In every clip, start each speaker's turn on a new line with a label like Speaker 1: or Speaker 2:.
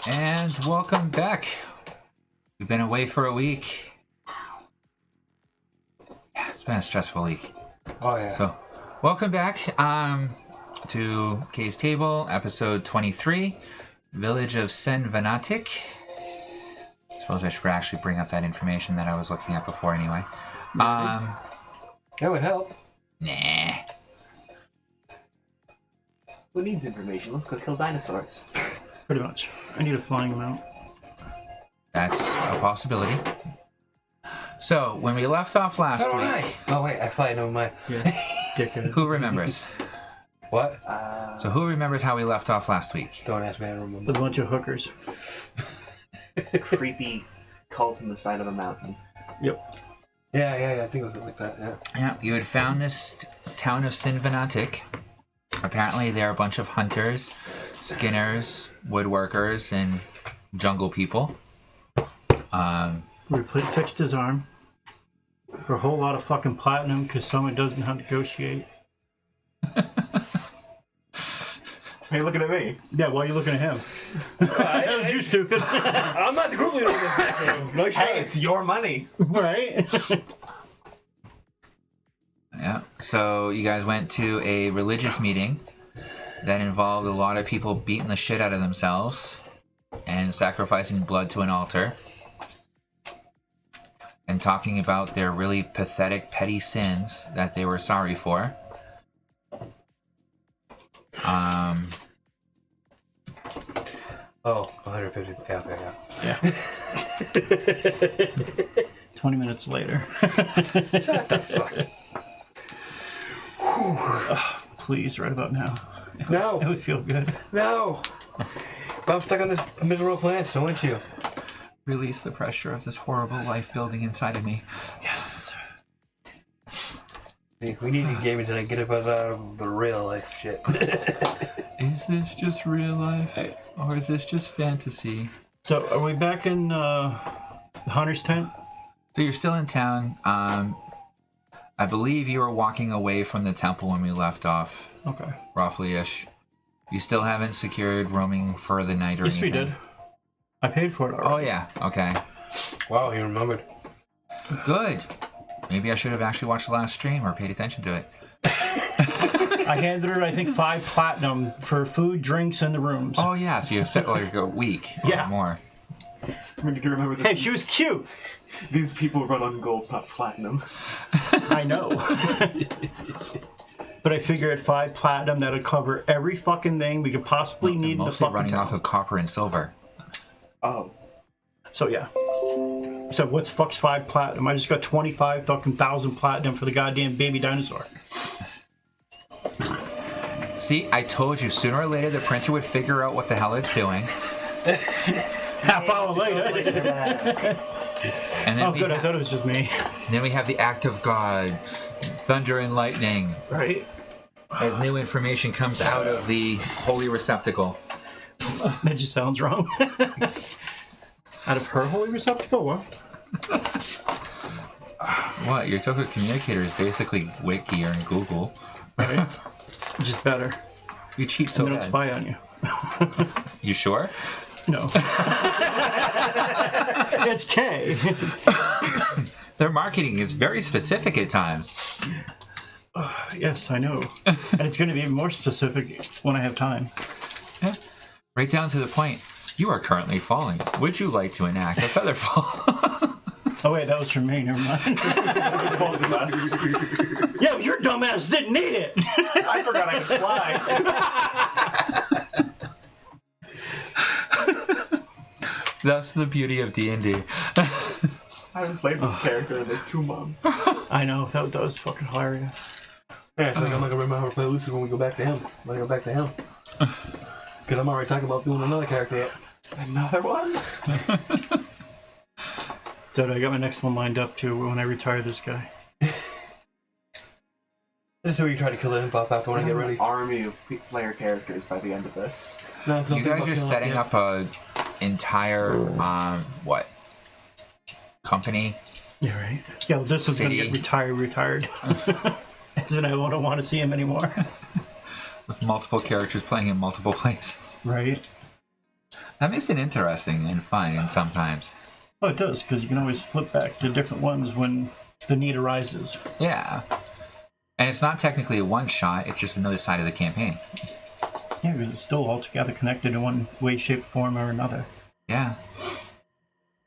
Speaker 1: And welcome back. We've been away for a week. Yeah, it's been a stressful week.
Speaker 2: Oh, yeah.
Speaker 1: So, welcome back to Kay's Table, episode 23, Village of Sen Vanatic. I suppose I should actually bring up that information that I was looking at before anyway.
Speaker 2: That would help.
Speaker 1: Nah.
Speaker 3: Who needs information? Let's go kill dinosaurs.
Speaker 4: Pretty much. I need a flying mount.
Speaker 1: That's a possibility. So, when we left off last week...
Speaker 2: Oh, wait, I probably know my...
Speaker 4: Yeah. Dickhead.
Speaker 1: Who remembers?
Speaker 2: What?
Speaker 1: So who remembers how we left off last week?
Speaker 2: Don't ask me, I don't remember.
Speaker 4: With a bunch of hookers.
Speaker 3: Creepy cult on the side of a mountain.
Speaker 4: Yep.
Speaker 2: Yeah, I think it was like that, yeah.
Speaker 1: Yeah, you had found this town of Sen Vanatic. Apparently there are a bunch of hunters, skinners, woodworkers, and jungle people.
Speaker 4: We fixed his arm. For a whole lot of fucking platinum because someone doesn't know how to negotiate.
Speaker 3: Are you looking at me?
Speaker 4: Yeah, why are you looking at him? That was you, stupid.
Speaker 2: I'm not the group leader of this. No shot.
Speaker 3: Hey, it's your money.
Speaker 4: Right?
Speaker 1: Yeah, so you guys went to a religious meeting that involved a lot of people beating the shit out of themselves and sacrificing blood to an altar and talking about their really pathetic, petty sins that they were sorry for.
Speaker 2: Oh, 150. Yeah, okay, yeah.
Speaker 4: Yeah. 20 minutes later.
Speaker 2: Shut the fuck.
Speaker 4: Please, right about now.
Speaker 2: No.
Speaker 4: It would feel good.
Speaker 2: No. But I'm stuck on this miserable planet, so aren't you?
Speaker 1: Release the pressure of this horrible life building inside of me.
Speaker 4: Yes.
Speaker 2: We need a game tonight. Get us out of the real life shit.
Speaker 1: Is this just real life? Or is this just fantasy?
Speaker 4: So, are we back in the hunter's tent?
Speaker 1: So you're still in town. I believe you were walking away from the temple when we left off.
Speaker 4: Okay.
Speaker 1: Roughly-ish. You still haven't secured roaming for the night or
Speaker 4: Yes,
Speaker 1: anything?
Speaker 4: we did. I paid for it already.
Speaker 1: Oh, yeah. Okay.
Speaker 2: Wow, you remembered.
Speaker 1: Good. Maybe I should have actually watched the last stream or paid attention to it.
Speaker 4: I handed her, I think, 5 platinum for food, drinks, and the rooms.
Speaker 1: Oh, yeah. So you set like a week
Speaker 4: Yeah.
Speaker 1: or more.
Speaker 3: I mean, you remember that
Speaker 4: Hey, she was cute.
Speaker 3: these people run on gold, not platinum.
Speaker 4: I know. But I figure at 5 platinum, that'll cover every fucking thing we could possibly need in the
Speaker 1: Mostly
Speaker 4: fucking
Speaker 1: running
Speaker 4: town.
Speaker 1: off of copper and silver.
Speaker 3: Oh.
Speaker 4: So, yeah. So, what's fuck's 5 platinum? I just got 25 fucking thousand platinum for the goddamn baby dinosaur.
Speaker 1: See, I told you sooner or later the printer would figure out what the hell it's doing.
Speaker 4: Half hour later.
Speaker 1: And then
Speaker 4: Oh, good. I thought it was just me.
Speaker 1: then we have the act of God, thunder and lightning,
Speaker 4: Right?
Speaker 1: as new information comes out of the holy receptacle.
Speaker 4: That just sounds wrong. Out of her holy receptacle? What?
Speaker 1: What? Your Toka communicator is basically Wiki or Google.
Speaker 4: Right? Just better.
Speaker 1: You cheat so
Speaker 4: They don't
Speaker 1: bad.
Speaker 4: spy on you.
Speaker 1: You sure?
Speaker 4: No. It's K.
Speaker 1: Their marketing is very specific at times.
Speaker 4: Yes, I know. And it's going to be even more specific when I have time.
Speaker 1: Yeah. Right down to the point. You are currently falling. Would you like to enact a feather fall?
Speaker 4: Oh, wait, that was from me. Never mind.
Speaker 3: Both of us.
Speaker 4: Yeah, but your dumbass didn't need it.
Speaker 3: I forgot I could fly.
Speaker 1: That's the beauty of D&D.
Speaker 3: I haven't played this character in like 2 months.
Speaker 4: I know. That was fucking hilarious.
Speaker 2: Yeah, it's like I'm not gonna remember how to play Lucy when we go back to him. When I go back to him. Because I'm already talking about doing another character yet.
Speaker 3: Another one?
Speaker 4: Dude, I got my next one lined up too when I retire this guy.
Speaker 2: This is where you try to kill him, pop out when I get ready.
Speaker 3: Army of player characters by the end of this.
Speaker 2: No, it's not
Speaker 1: You guys
Speaker 2: about
Speaker 1: are
Speaker 2: killing
Speaker 1: setting
Speaker 2: him.
Speaker 1: up a entire, what? Company?
Speaker 4: Yeah, right. Yeah, well, this is going to
Speaker 1: City.
Speaker 4: get retired. As in, I don't want to see him anymore.
Speaker 1: with multiple characters playing in multiple places.
Speaker 4: Right.
Speaker 1: That makes it interesting and fun sometimes.
Speaker 4: Oh, it does, because you can always flip back to different ones when the need arises.
Speaker 1: Yeah. And it's not technically a one-shot, it's just another side of the campaign.
Speaker 4: Yeah, because it's still all together connected in one way, shape, form, or another.
Speaker 1: Yeah.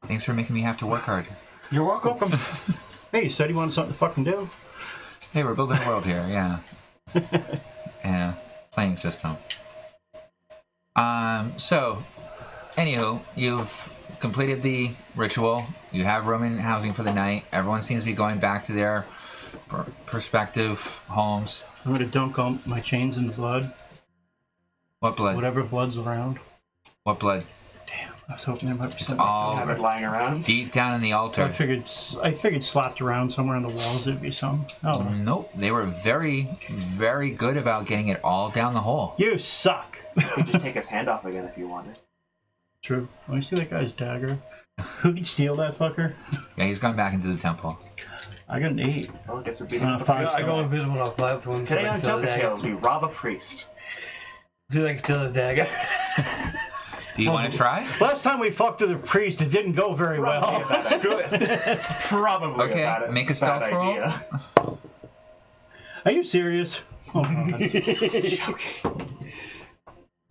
Speaker 1: Thanks for making me have to work hard.
Speaker 2: You're welcome.
Speaker 4: Hey, you said you wanted something to fucking do.
Speaker 1: Hey, we're building a world here, yeah. Yeah, playing system. So, anywho, you've completed the ritual. You have room and housing for the night. Everyone seems to be going back to their prospective homes.
Speaker 4: I'm going to dunk all my chains in the blood.
Speaker 1: What blood?
Speaker 4: Whatever blood's around.
Speaker 1: What blood?
Speaker 4: Damn, I was hoping there might be something.
Speaker 1: All
Speaker 3: Have it lying around.
Speaker 1: deep down in the altar.
Speaker 4: I figured slapped around somewhere on the walls there'd be some. Oh,
Speaker 1: Nope, they were very, very good about getting it all down the hole.
Speaker 4: you suck.
Speaker 3: You could just take his hand off again if you wanted.
Speaker 4: True. Let me see that guy's dagger. Who could steal that fucker?
Speaker 1: Yeah, he's gone back into the temple.
Speaker 4: I got an 8.
Speaker 3: Well, I guess we're beating
Speaker 4: Uh,
Speaker 3: up the
Speaker 4: 5
Speaker 3: priest.
Speaker 2: I go invisible off left one.
Speaker 3: Today on Toka Tales, we rob a priest.
Speaker 2: See like still a dagger.
Speaker 1: Do you want to try?
Speaker 4: Last time we fucked with a priest, it didn't go very
Speaker 3: Probably a
Speaker 4: well.
Speaker 3: bad idea. Probably
Speaker 1: Okay,
Speaker 3: a bad,
Speaker 1: make a
Speaker 3: bad
Speaker 1: stealth roll.
Speaker 3: idea.
Speaker 4: Are you serious? Oh, God.
Speaker 3: Joking.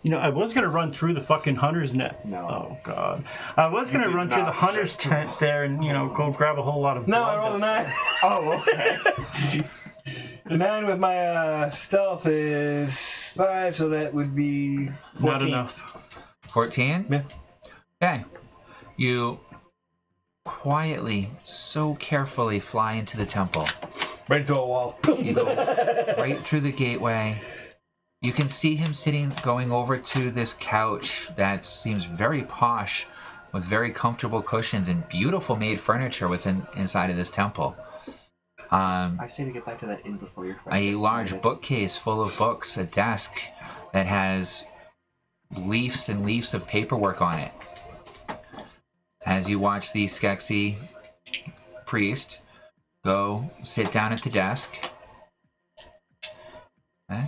Speaker 4: You know, I was going to run through the fucking hunter's net.
Speaker 3: No.
Speaker 4: Oh, God. I was going to
Speaker 3: did
Speaker 4: run through the
Speaker 3: not
Speaker 4: hunter's
Speaker 3: just-
Speaker 4: tent there and, go grab a whole lot of
Speaker 2: No,
Speaker 4: blood
Speaker 2: I rolled a
Speaker 4: that's-
Speaker 2: 9.
Speaker 3: Oh, okay.
Speaker 2: The 9 with my stealth is 5, so that would be 14.
Speaker 4: Not enough.
Speaker 1: 14?
Speaker 2: Yeah.
Speaker 1: Okay. You quietly, so carefully fly into the temple.
Speaker 2: Right into a wall.
Speaker 1: You go right through the gateway. You can see him going over to this couch that seems very posh, with very comfortable cushions and beautiful made furniture inside of this temple.
Speaker 3: I say we get back to that inn before your friend
Speaker 1: A
Speaker 3: gets
Speaker 1: large
Speaker 3: smited.
Speaker 1: bookcase full of books, a desk that has leaves and leaves of paperwork on it. As you watch the Skeksis priest go sit down at the desk. Okay.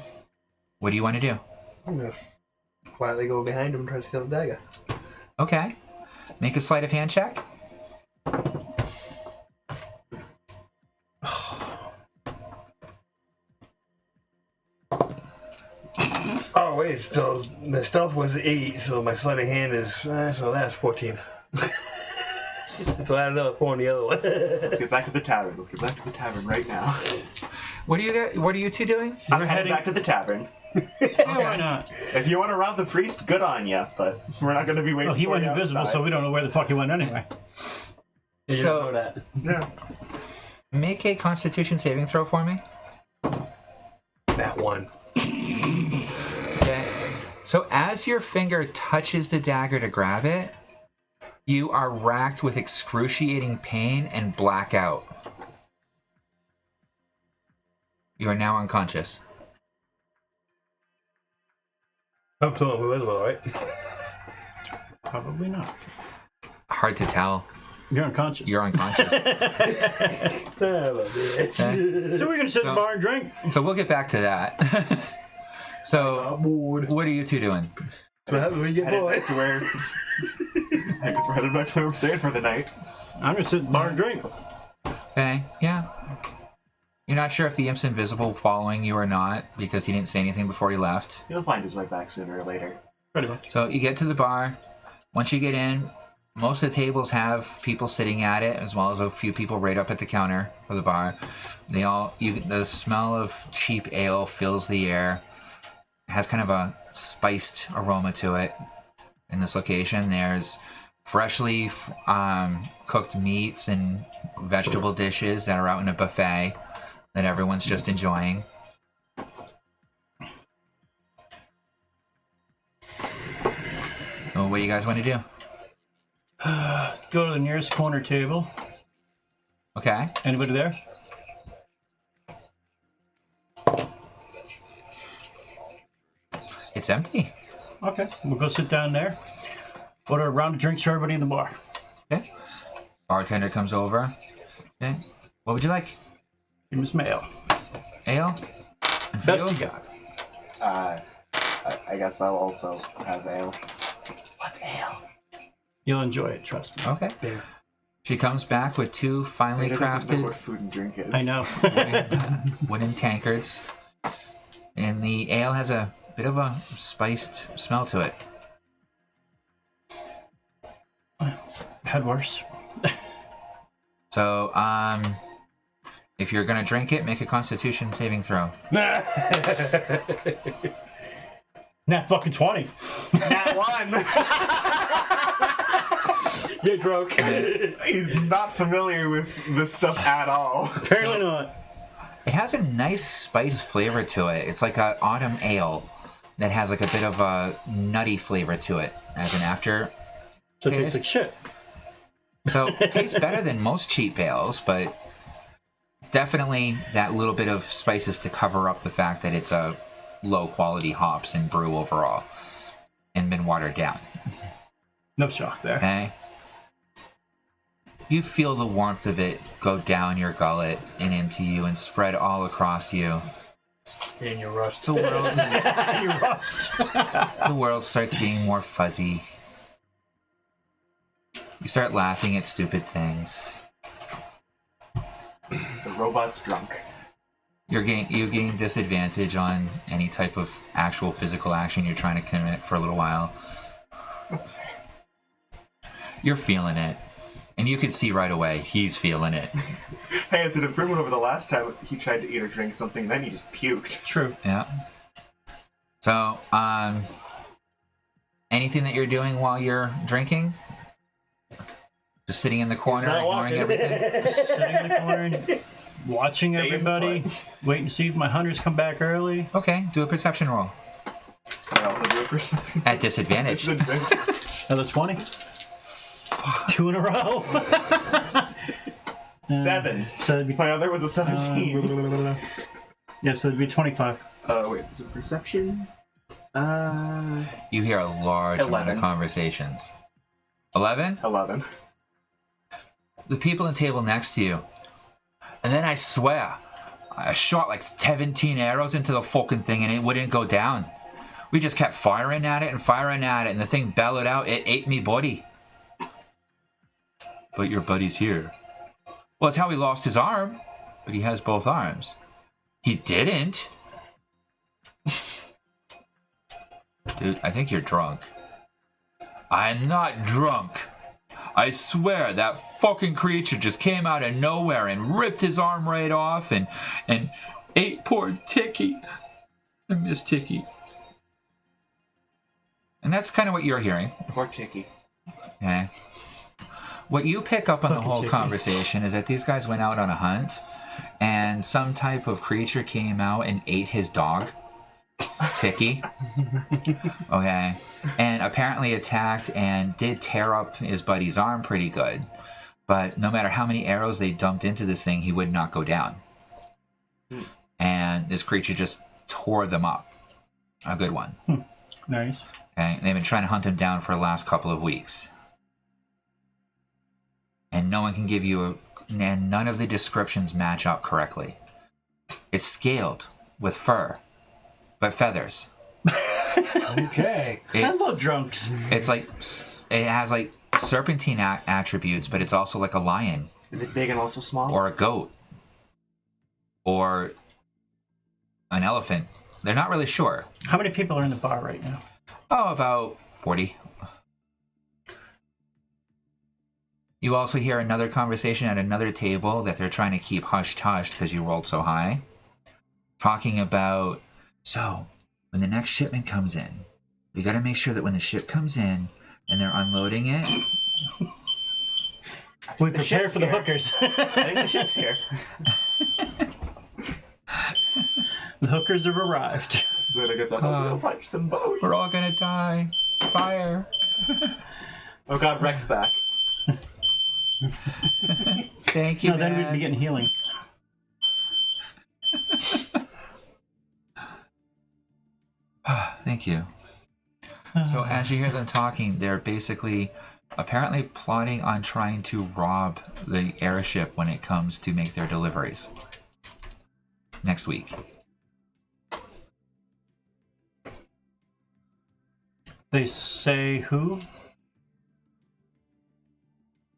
Speaker 1: What do you want to do?
Speaker 2: I'm gonna quietly go behind him and try to steal the dagger.
Speaker 1: Okay. Make a sleight of hand check.
Speaker 2: Oh wait, so the stealth was 8, so my sleight of hand is so that's 14. So I had another 4 on the other one.
Speaker 3: Let's get back to the tavern. Let's get back to the tavern right now.
Speaker 1: What are you two doing?
Speaker 3: I'm heading back to the tavern.
Speaker 4: Yeah, why not?
Speaker 3: If you want to rob the priest, good on you, but we're not going to be waiting
Speaker 4: Well, he
Speaker 3: for
Speaker 4: went
Speaker 3: you
Speaker 4: invisible,
Speaker 3: outside.
Speaker 4: so we don't know where the fuck he went anyway.
Speaker 2: You
Speaker 1: So-
Speaker 2: don't know that.
Speaker 3: Yeah.
Speaker 1: Make a Constitution saving throw for me.
Speaker 2: That one.
Speaker 1: Okay. So as your finger touches the dagger to grab it, you are racked with excruciating pain and blackout. You are now unconscious.
Speaker 2: I'm still invisible, right?
Speaker 4: Probably not.
Speaker 1: Hard to tell.
Speaker 4: You're unconscious.
Speaker 1: You're unconscious.
Speaker 2: Son of a bitch.
Speaker 1: Okay?
Speaker 4: So we're gonna sit in
Speaker 1: So-
Speaker 4: the bar and drink.
Speaker 1: So we'll get back to that. So
Speaker 2: I'm bored.
Speaker 1: what are you two doing?
Speaker 2: What happens when you get
Speaker 3: Headed
Speaker 2: bored?
Speaker 3: back to where... I guess we're headed back to where we're staying for the night.
Speaker 4: I'm gonna sit in the bar and drink.
Speaker 1: Okay, yeah. You're not sure if the imp's invisible following you or not because he didn't say anything before he left.
Speaker 3: He'll find his way back sooner or later.
Speaker 4: Pretty much.
Speaker 1: So you get to the bar. Once you get in, most of the tables have people sitting at it, as well as a few people right up at the counter for the bar. The smell of cheap ale fills the air. It has kind of a spiced aroma to it. In this location, there's freshly cooked meats and vegetable dishes that are out in a buffet that everyone's just enjoying. So what do you guys want to do?
Speaker 4: Go to the nearest corner table.
Speaker 1: Okay.
Speaker 4: Anybody there?
Speaker 1: It's empty.
Speaker 4: Okay, we'll go sit down there. Order a round of drinks for everybody in the bar.
Speaker 1: Okay. Bartender comes over. Okay. What would you like?
Speaker 4: Give me some ale.
Speaker 1: Ale? And for
Speaker 4: Best
Speaker 1: you?
Speaker 4: you got.
Speaker 3: I guess I'll also have ale. What's ale?
Speaker 4: You'll enjoy it, trust me.
Speaker 1: Okay.
Speaker 3: Yeah.
Speaker 1: She comes back with two finely
Speaker 3: Zeta doesn't know what
Speaker 1: crafted
Speaker 3: food and drink is.
Speaker 4: I know.
Speaker 1: wooden tankards. And the ale has a bit of a spiced smell to it.
Speaker 4: Had worse.
Speaker 1: So, if you're gonna drink it, make a Constitution saving throw.
Speaker 4: Nat fucking 20.
Speaker 3: Nat 1!
Speaker 4: Get drunk.
Speaker 3: He's not familiar with this stuff at all.
Speaker 4: Apparently not.
Speaker 1: It has a nice spice flavor to it. It's like an autumn ale that has like a bit of a nutty flavor to it as an after.
Speaker 4: So it tastes
Speaker 1: Taste?
Speaker 4: like shit.
Speaker 1: So it tastes better than most cheap ales, but definitely that little bit of spices to cover up the fact that it's a low quality hops and brew overall and been watered down.
Speaker 4: No shock there.
Speaker 1: Okay? You feel the warmth of it go down your gullet and into you and spread all across you.
Speaker 2: And your rust.
Speaker 1: The world,
Speaker 4: You rust.
Speaker 1: the world starts being more fuzzy. You start laughing at stupid things.
Speaker 3: The robot's drunk.
Speaker 1: You gain disadvantage on any type of actual physical action you're trying to commit for a little while.
Speaker 3: That's fair.
Speaker 1: You're feeling it. And you can see right away, he's feeling it.
Speaker 3: Hey, it's an improvement over the last time he tried to eat or drink something, then he just puked.
Speaker 4: True.
Speaker 1: Yeah. So, anything that you're doing while you're drinking? Just sitting in the corner,
Speaker 2: Not
Speaker 1: ignoring
Speaker 2: walking.
Speaker 1: everything?
Speaker 4: Sitting in the corner, watching
Speaker 3: Stay in
Speaker 4: everybody,
Speaker 3: play.
Speaker 4: waiting to see if my hunters come back early.
Speaker 1: Okay, do a perception roll.
Speaker 3: I also do it for something.
Speaker 1: At disadvantage.
Speaker 4: Another 20. 2 in a row.
Speaker 3: 7.
Speaker 4: So it'd be,
Speaker 3: My other was a 17.
Speaker 4: yeah, so it'd be 25.
Speaker 3: Wait, is it perception?
Speaker 1: You hear a large amount of
Speaker 3: 11.
Speaker 1: conversations. 11?
Speaker 3: 11.
Speaker 1: The people at the table next to you. And then I swear, I shot like 17 arrows into the fucking thing and it wouldn't go down. We just kept firing at it, and the thing bellowed out, it ate me buddy. But your buddy's here. Well, it's how he lost his arm, but he has both arms. He didn't. Dude, I think you're drunk. I'm not drunk. I swear that fucking creature just came out of nowhere and ripped his arm right off and ate poor Tiki. I miss Tiki. And that's kind of what you're hearing.
Speaker 3: Poor Tiki.
Speaker 1: Okay. What you pick up on the
Speaker 4: Fucking
Speaker 1: whole
Speaker 4: Tiki.
Speaker 1: conversation is that these guys went out on a hunt and some type of creature came out and ate his dog, Tiki. Okay. And apparently attacked and did tear up his buddy's arm pretty good. But no matter how many arrows they dumped into this thing, he would not go down. And this creature just tore them up. A good one.
Speaker 4: Nice.
Speaker 1: Okay. And they've been trying to hunt him down for the last couple of weeks. And no one can give you and none of the descriptions match up correctly. It's scaled with fur, but feathers.
Speaker 2: Okay.
Speaker 4: I love drunks.
Speaker 1: It's like, it has like serpentine attributes, but it's also like a lion
Speaker 3: Is it big and also small?
Speaker 1: or a goat or an elephant. They're not really sure.
Speaker 4: How many people are in the bar right now?
Speaker 1: Oh, about 40. You also hear another conversation at another table that they're trying to keep hushed because you rolled so high. Talking about, so, when the next shipment comes in, we got to make sure that when the ship comes in and they're unloading it,
Speaker 4: We prepare
Speaker 3: ship's
Speaker 4: for the
Speaker 3: here.
Speaker 4: hookers.
Speaker 3: I think the ship's here.
Speaker 4: The hookers have arrived.
Speaker 3: Zeta gets up. Let's go punch some boats.
Speaker 1: we're all going to die. Fire.
Speaker 3: Oh god, Rex back.
Speaker 1: Thank you,
Speaker 4: No, then we'd
Speaker 1: man.
Speaker 4: be getting healing.
Speaker 1: Thank you. So as you hear them talking, they're basically apparently plotting on trying to rob the airship when it comes to make their deliveries next week.
Speaker 4: They say who?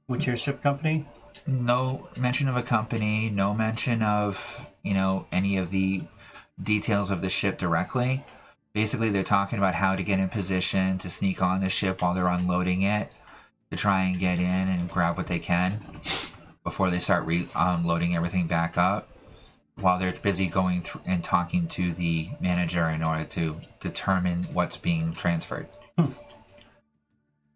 Speaker 4: Which your ship company?
Speaker 1: No mention of a company, no mention of, any of the details of the ship directly. Basically, they're talking about how to get in position to sneak on the ship while they're unloading it, to try and get in and grab what they can before they start loading everything back up, while they're busy going through and talking to the manager in order to determine what's being transferred.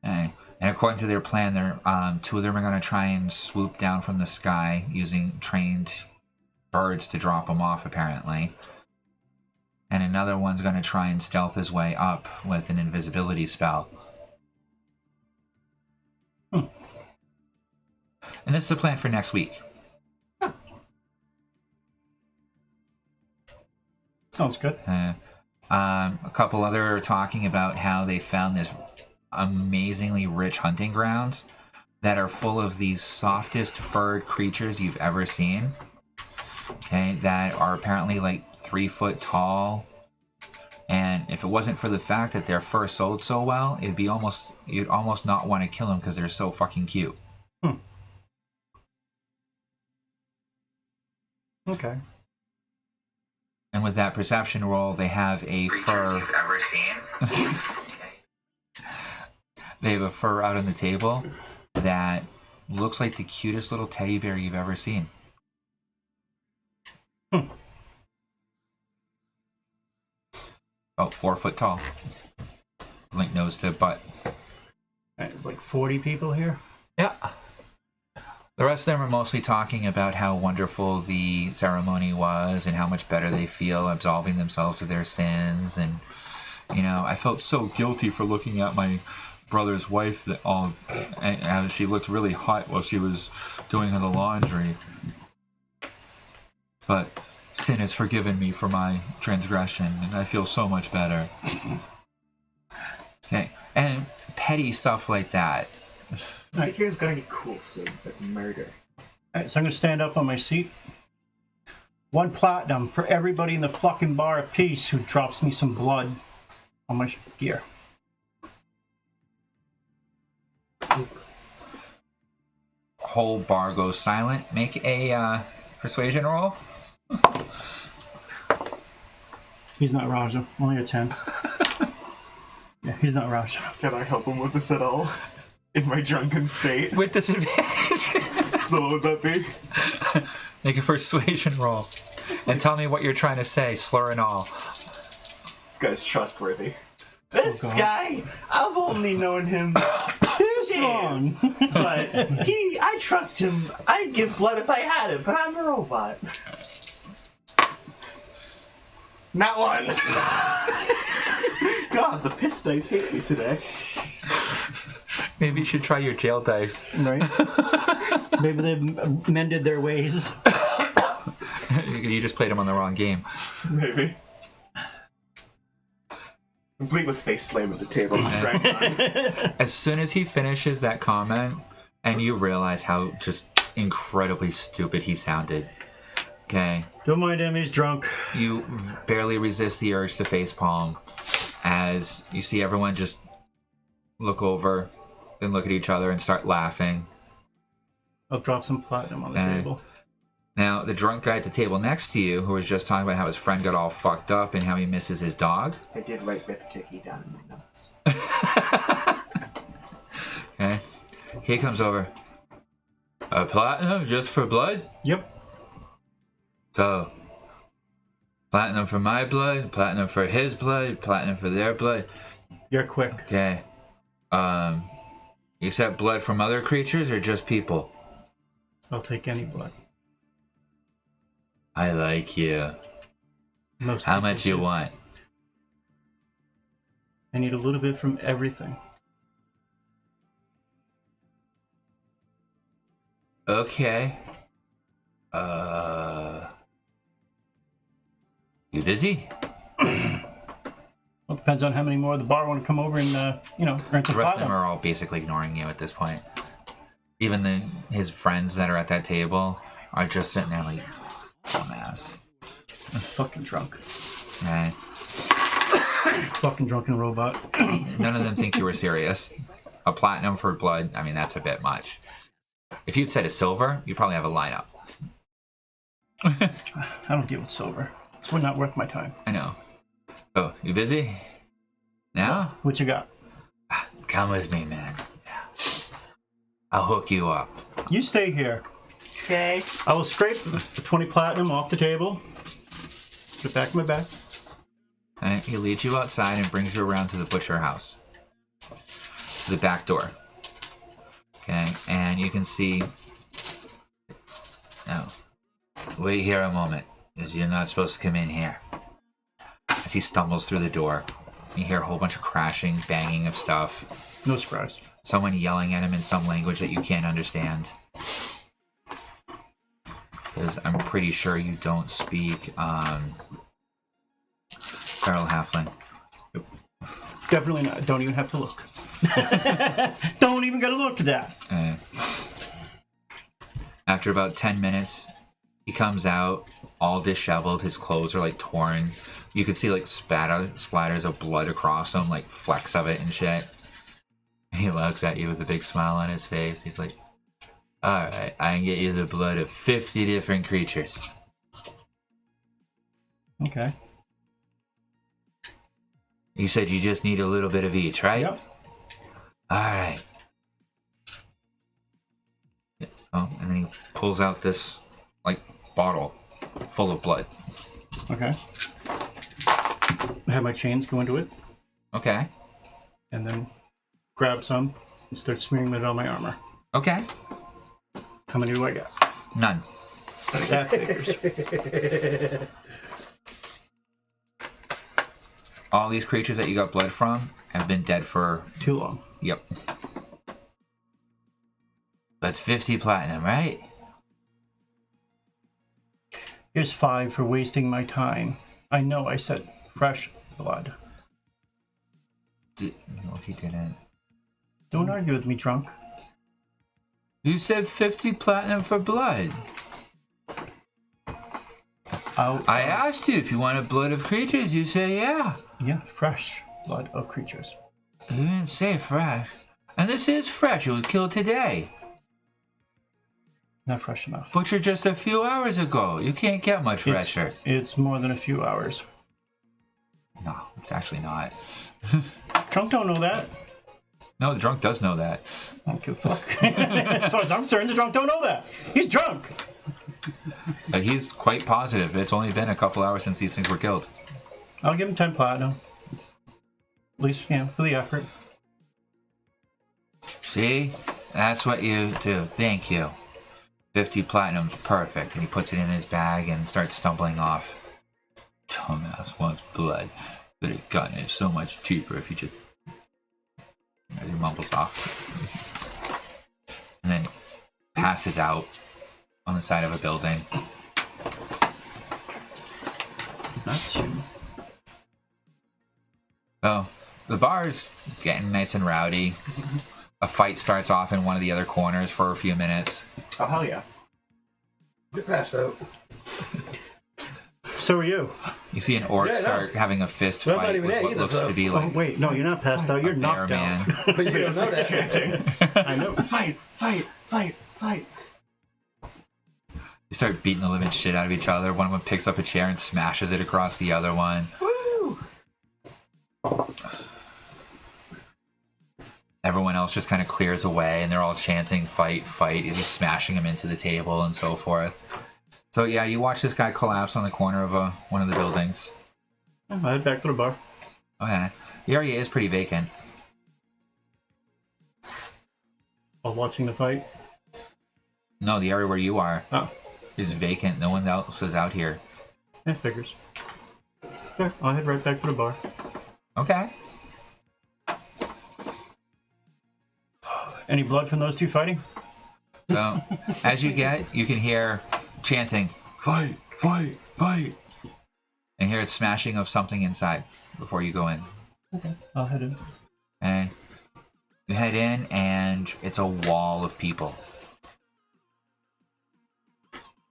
Speaker 1: And according to their plan, they're, 2 of them are going to try and swoop down from the sky using trained birds to drop them off, apparently. And another one's going to try and stealth his way up with an invisibility spell. And this is the plan for next week.
Speaker 4: Sounds good.
Speaker 1: A couple other are talking about how they found this amazingly rich hunting grounds that are full of these softest furred creatures you've ever seen. Okay, that are apparently like 3 foot tall. And if it wasn't for the fact that their fur sold so well, you'd almost not want to kill them because they're so fucking cute.
Speaker 4: Okay.
Speaker 1: And with that perception roll, they have a fur.
Speaker 5: You've ever seen?
Speaker 1: They have a fur out on the table that looks like the cutest little teddy bear you've ever seen. About 4 foot tall. Like nose to butt.
Speaker 4: There's like 40 people here.
Speaker 1: Yeah. The rest of them are mostly talking about how wonderful the ceremony was and how much better they feel absolving themselves of their sins. And, I felt so guilty for looking at my brother's wife and she looked really hot while she was doing the laundry. But sin has forgiven me for my transgression, and I feel so much better. Okay, and petty stuff like that.
Speaker 3: Right here's got any cool sins like murder.
Speaker 4: Alright, so I'm gonna stand up on my seat. 1 platinum for everybody in the fucking bar apiece who drops me some blood on my gear.
Speaker 1: Whole bar goes silent. Make a persuasion roll.
Speaker 4: He's not Raja. Only a 10. Yeah, he's not Raja.
Speaker 3: Can I help him with this at all? In my drunken state?
Speaker 1: With disadvantage.
Speaker 3: So what would that be?
Speaker 1: Make a persuasion roll. And tell me what you're trying to say, slur and all.
Speaker 3: This guy's trustworthy.
Speaker 6: This
Speaker 4: God.
Speaker 6: guy, I've only known him
Speaker 4: This one!
Speaker 6: years, but I trust him. I'd give blood if I had it, but I'm a robot. Not one.
Speaker 3: God, the piss dice hate me today.
Speaker 1: Maybe you should try your jail dice.
Speaker 4: Right? Maybe they've mended their ways.
Speaker 1: You just played them on the wrong game.
Speaker 3: Maybe. Complete with face slam at the table. Dragged on.
Speaker 1: As soon as he finishes that comment, and you realize how just incredibly stupid he sounded, okay,
Speaker 4: Don't mind him, he's drunk.
Speaker 1: you barely resist the urge to facepalm as you see everyone just look over and look at each other and start laughing.
Speaker 4: I'll drop some platinum on the
Speaker 1: Okay.
Speaker 4: table.
Speaker 1: Now, the drunk guy at the table next to you, who was just talking about how his friend got all fucked up and how he misses his dog.
Speaker 6: I did write Rip-Ticky down in my notes.
Speaker 1: Okay, he comes over. A platinum just for blood?
Speaker 4: Yep.
Speaker 1: So, platinum for my blood, platinum for his blood, platinum for their blood.
Speaker 4: You're quick.
Speaker 1: Okay. You accept blood from other creatures or just people?
Speaker 4: I'll take any blood.
Speaker 1: I like you.
Speaker 4: Most
Speaker 1: How
Speaker 4: people
Speaker 1: much you
Speaker 4: do.
Speaker 1: want?
Speaker 4: I need a little bit from everything.
Speaker 1: Okay. You busy?
Speaker 4: Well, depends on how many more of the bar want to come over and, earn some
Speaker 1: The rest of them
Speaker 4: platinum.
Speaker 1: are all basically ignoring you at this point. Even his friends that are at that table are just sitting there like, dumbass.
Speaker 4: I'm fucking drunk.
Speaker 1: Okay.
Speaker 4: fucking drunken robot.
Speaker 1: None of them think you were serious. A platinum for blood, I mean, that's a bit much. If you'd said a silver, you'd probably have a lineup.
Speaker 4: I don't deal with silver. It's not worth my time.
Speaker 1: I know. Oh, you busy? Now?
Speaker 4: What you got?
Speaker 1: Come with me, man. I'll hook you up.
Speaker 4: You stay here.
Speaker 6: Okay.
Speaker 4: I will scrape the 20 platinum off the table. Put it back in my bag.
Speaker 1: And he leads you outside and brings you around to the butcher house. To the back door. Okay, and you can see... Oh. Wait here a moment, because you're not supposed to come in here. As he stumbles through the door, you hear a whole bunch of crashing, banging of stuff.
Speaker 4: No surprise.
Speaker 1: Someone yelling at him in some language that you can't understand. Because I'm pretty sure you don't speak Feral Halfling.
Speaker 4: Definitely not. Don't even have to look. Don't even gotta look at that.
Speaker 1: After about 10 minutes, he comes out all disheveled. His clothes are like torn. You could see like splatters of blood across him, like flecks of it and shit. He looks at you with a big smile on his face. He's like, alright, I can get you the blood of 50 different creatures.
Speaker 4: Okay.
Speaker 1: You said you just need a little bit of each, right?
Speaker 4: Yep.
Speaker 1: Alright. Oh, and then he pulls out this, like, bottle full of blood.
Speaker 4: Okay. I have my chains go into it,
Speaker 1: Okay.
Speaker 4: and then grab some and start smearing it on my armor.
Speaker 1: Okay.
Speaker 4: How many do I got?
Speaker 1: None.
Speaker 4: That figures.
Speaker 1: All these creatures that you got blood from have been dead for...
Speaker 4: Too long.
Speaker 1: Yep. That's 50 platinum, right?
Speaker 4: Here's 5 for wasting my time. I know I said fresh blood.
Speaker 1: No, he didn't.
Speaker 4: Don't argue with me, drunk.
Speaker 1: You said 50 platinum for blood. I asked you if you wanted blood of creatures. You say yeah.
Speaker 4: Yeah, fresh blood of creatures.
Speaker 1: You didn't say fresh. And this is fresh. It was killed today.
Speaker 4: Not fresh enough.
Speaker 1: Butchered just a few hours ago. You can't get much fresher.
Speaker 4: It's more than a few hours.
Speaker 1: No, it's actually not.
Speaker 4: Drunk don't know that.
Speaker 1: No, the drunk does know that.
Speaker 4: I don't give a fuck. As far as I'm concerned, the drunk don't know that. He's drunk.
Speaker 1: But he's quite positive. It's only been a couple hours since these things were killed.
Speaker 4: I'll give him 10 platinum. At least, yeah, for the effort.
Speaker 1: See? That's what you do. Thank you. 50 platinum's perfect. And he puts it in his bag and starts stumbling off. Dumbass wants blood. Could have gotten it so much cheaper if you just... As he mumbles off. And then passes out on the side of a building.
Speaker 4: Not you.
Speaker 1: So, the bar's getting nice and rowdy. A fight starts off in one of the other corners for a few minutes.
Speaker 3: Oh, hell yeah.
Speaker 2: Get passed out.
Speaker 4: So are you.
Speaker 1: You see an orc
Speaker 2: Yeah, I know.
Speaker 1: start having a fist
Speaker 2: But I'm not
Speaker 1: fight
Speaker 2: even
Speaker 1: with
Speaker 2: there
Speaker 1: what
Speaker 2: either,
Speaker 1: looks
Speaker 2: so-
Speaker 1: to be
Speaker 4: Oh,
Speaker 1: like
Speaker 4: wait, no, you're not passed out. You're
Speaker 1: a bear
Speaker 4: knocked out.
Speaker 1: man.
Speaker 2: But you don't know that.
Speaker 3: Chanting.
Speaker 4: I know.
Speaker 3: Fight, fight, fight, fight.
Speaker 1: They start beating the living shit out of each other. One of them picks up a chair and smashes it across the other one.
Speaker 3: Woo!
Speaker 1: Everyone else just kind of clears away, and they're all chanting, fight, fight. He's smashing him into the table and so forth. So yeah, you watch this guy collapse on the corner of one of the buildings.
Speaker 4: I'll head back to the bar.
Speaker 1: Okay. The area is pretty vacant.
Speaker 4: While watching the fight.
Speaker 1: No, the area where you are
Speaker 4: Oh,
Speaker 1: is vacant. No one else is out here.
Speaker 4: that figures. Sure, I'll head right back to the bar.
Speaker 1: Okay.
Speaker 4: Any blood from those two fighting?
Speaker 1: So, as you can hear chanting, fight, fight, fight. And hear it smashing of something inside before you go in.
Speaker 4: Okay, I'll head in.
Speaker 1: And you head in, and it's a wall of people.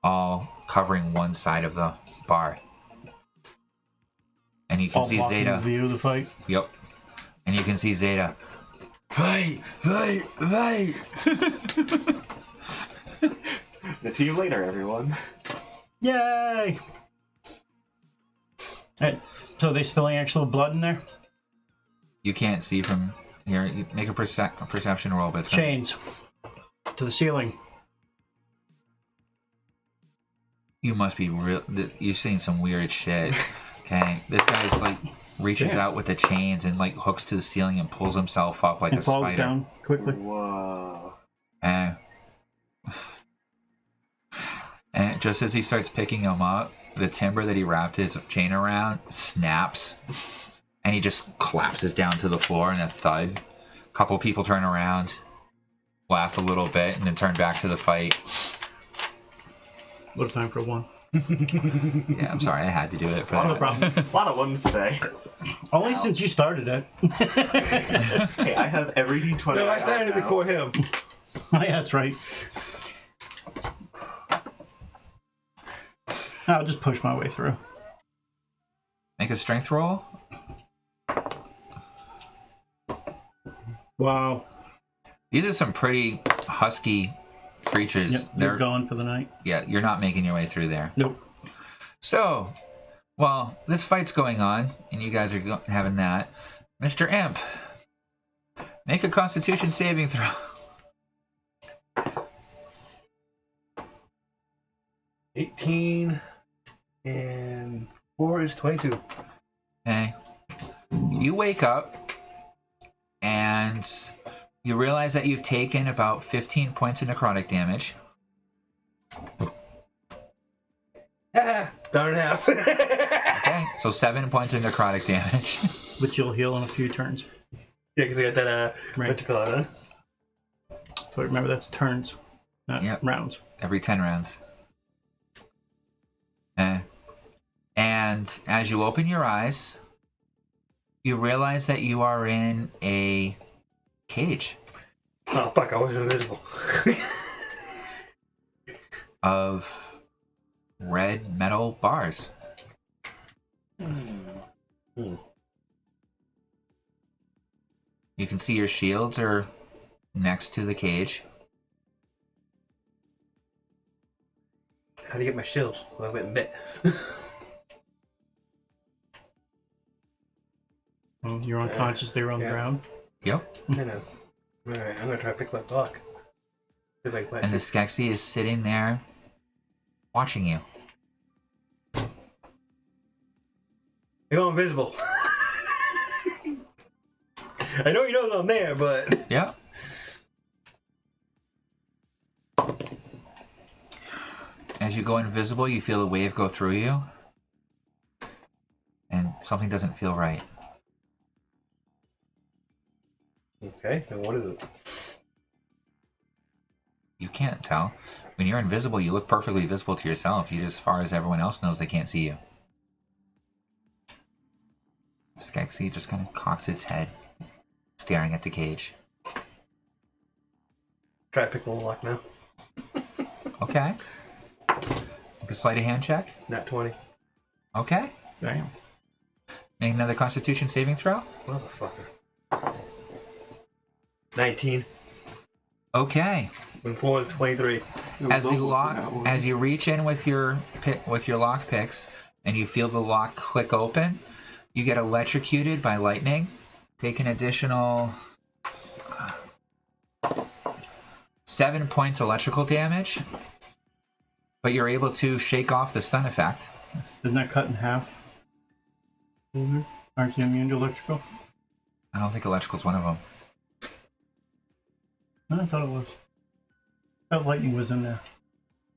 Speaker 1: All covering one side of the bar. And you can
Speaker 4: All
Speaker 1: see
Speaker 4: blocking
Speaker 1: Zeta.
Speaker 4: the view of the fight.
Speaker 1: Yep. And you can see Zeta.
Speaker 2: Right.
Speaker 3: See you later, everyone.
Speaker 4: Yay! Hey, so are they spilling actual blood in there?
Speaker 1: You can't see from here. You make a perception roll, but it's gonna-
Speaker 4: Chains to the ceiling.
Speaker 1: You must be real. You've seen some weird shit. Okay, this guy's like reaches
Speaker 4: Yeah.
Speaker 1: out with the chains and like hooks to the ceiling and pulls himself up like
Speaker 4: And
Speaker 1: a
Speaker 4: falls
Speaker 1: spider.
Speaker 4: down quickly.
Speaker 3: Whoa.
Speaker 1: And just as he starts picking him up, the timber that he wrapped his chain around snaps, and he just collapses down to the floor in a thud. A couple people turn around, laugh a little bit, and then turn back to the fight.
Speaker 4: What a time for one.
Speaker 1: Yeah, I'm sorry, I had to do it for
Speaker 3: A
Speaker 1: that.
Speaker 3: lot of, lot of ones today.
Speaker 4: Only since you started it.
Speaker 3: Hey, I have every D20.
Speaker 2: No, I started it
Speaker 3: now.
Speaker 2: before him.
Speaker 4: Oh, yeah, that's right. I'll just push my way through.
Speaker 1: Make a strength roll.
Speaker 4: Wow.
Speaker 1: These are some pretty husky creatures.
Speaker 4: Yep, you're gone for the night.
Speaker 1: Yeah, you're not making your way through there.
Speaker 4: Nope.
Speaker 1: So, while this fight's going on, and you guys are having that, Mr. Imp, make a Constitution saving throw.
Speaker 2: 18 and 4 is 22.
Speaker 1: Okay. You wake up, and you realize that you've taken about 15 points of necrotic damage.
Speaker 2: Down in half.
Speaker 1: Okay, so 7 points of necrotic damage.
Speaker 4: Which you'll heal in a few turns.
Speaker 2: Yeah, because I got that,
Speaker 4: Right.
Speaker 2: what you call it, huh?
Speaker 4: But remember, that's turns, not
Speaker 1: Yep.
Speaker 4: rounds.
Speaker 1: Every 10 rounds. And as you open your eyes, you realize that you are in a cage
Speaker 2: Oh, fuck, I was invisible.
Speaker 1: of red metal bars. You can see your shields are next to the cage.
Speaker 2: How do you get my shields? Well, I went and bit.
Speaker 4: Well, you're unconscious, they were on the
Speaker 2: Yeah.
Speaker 4: ground.
Speaker 1: Yep.
Speaker 2: I know. Alright, I'm gonna try to pick that lock. See if I can find
Speaker 1: And the
Speaker 2: it.
Speaker 1: Skeksis is sitting there watching you.
Speaker 2: You're going invisible. I know you know I'm there, but
Speaker 1: Yep. As you go invisible, you feel a wave go through you. And something doesn't feel right.
Speaker 2: okay. So what is it?
Speaker 1: You can't tell. When you're invisible, you look perfectly visible to yourself. You just, as far as everyone else knows, they can't see you. Skeksis just kind of cocks its head, staring at the cage.
Speaker 2: Try to pick one lock now.
Speaker 1: Okay. Make a sleight of hand check.
Speaker 2: Not 20.
Speaker 1: Okay.
Speaker 4: Damn.
Speaker 1: Make another Constitution saving throw.
Speaker 2: Motherfucker. 19.
Speaker 1: Okay.
Speaker 2: When 4 is 23.
Speaker 3: It was
Speaker 1: As the
Speaker 3: almost
Speaker 1: lock,
Speaker 3: that one.
Speaker 1: as you reach in with your lock picks, and you feel the lock click open, you get electrocuted by lightning. Take an additional 7 points electrical damage, but you're able to shake off the stun effect.
Speaker 4: Isn't that cut in half?
Speaker 2: Mm-hmm.
Speaker 4: Aren't you immune to electrical?
Speaker 1: I don't think electrical's one of them.
Speaker 4: I thought it was. That lightning was in there.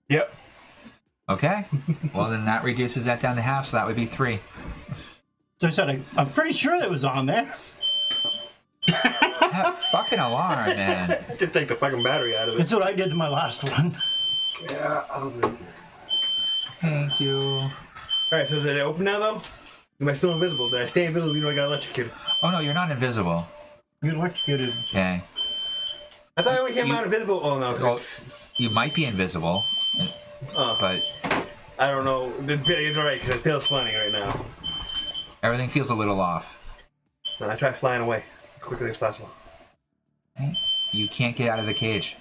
Speaker 2: Yep.
Speaker 1: Okay. Well, then that reduces that down to half, so that would be 3.
Speaker 4: So I said, I'm pretty sure that was on there.
Speaker 1: That fucking alarm, man.
Speaker 2: I did take the fucking battery out of it.
Speaker 4: That's what I did to my last one.
Speaker 2: Yeah, I'll do.
Speaker 1: Thank you.
Speaker 2: Alright, so is it open now though? Am I still invisible? Did I stay invisible even though I got electrocuted?
Speaker 1: Oh no, you're not invisible.
Speaker 4: You electrocuted.
Speaker 1: Okay.
Speaker 2: I thought I only came
Speaker 1: You-
Speaker 2: out invisible. Oh no.
Speaker 1: Well, you might be invisible,
Speaker 2: Oh,
Speaker 1: but
Speaker 2: I don't know. It's alright because it feels funny right now.
Speaker 1: Everything feels a little off.
Speaker 2: And I try flying away as quickly as possible.
Speaker 1: Okay. You can't get out of the cage.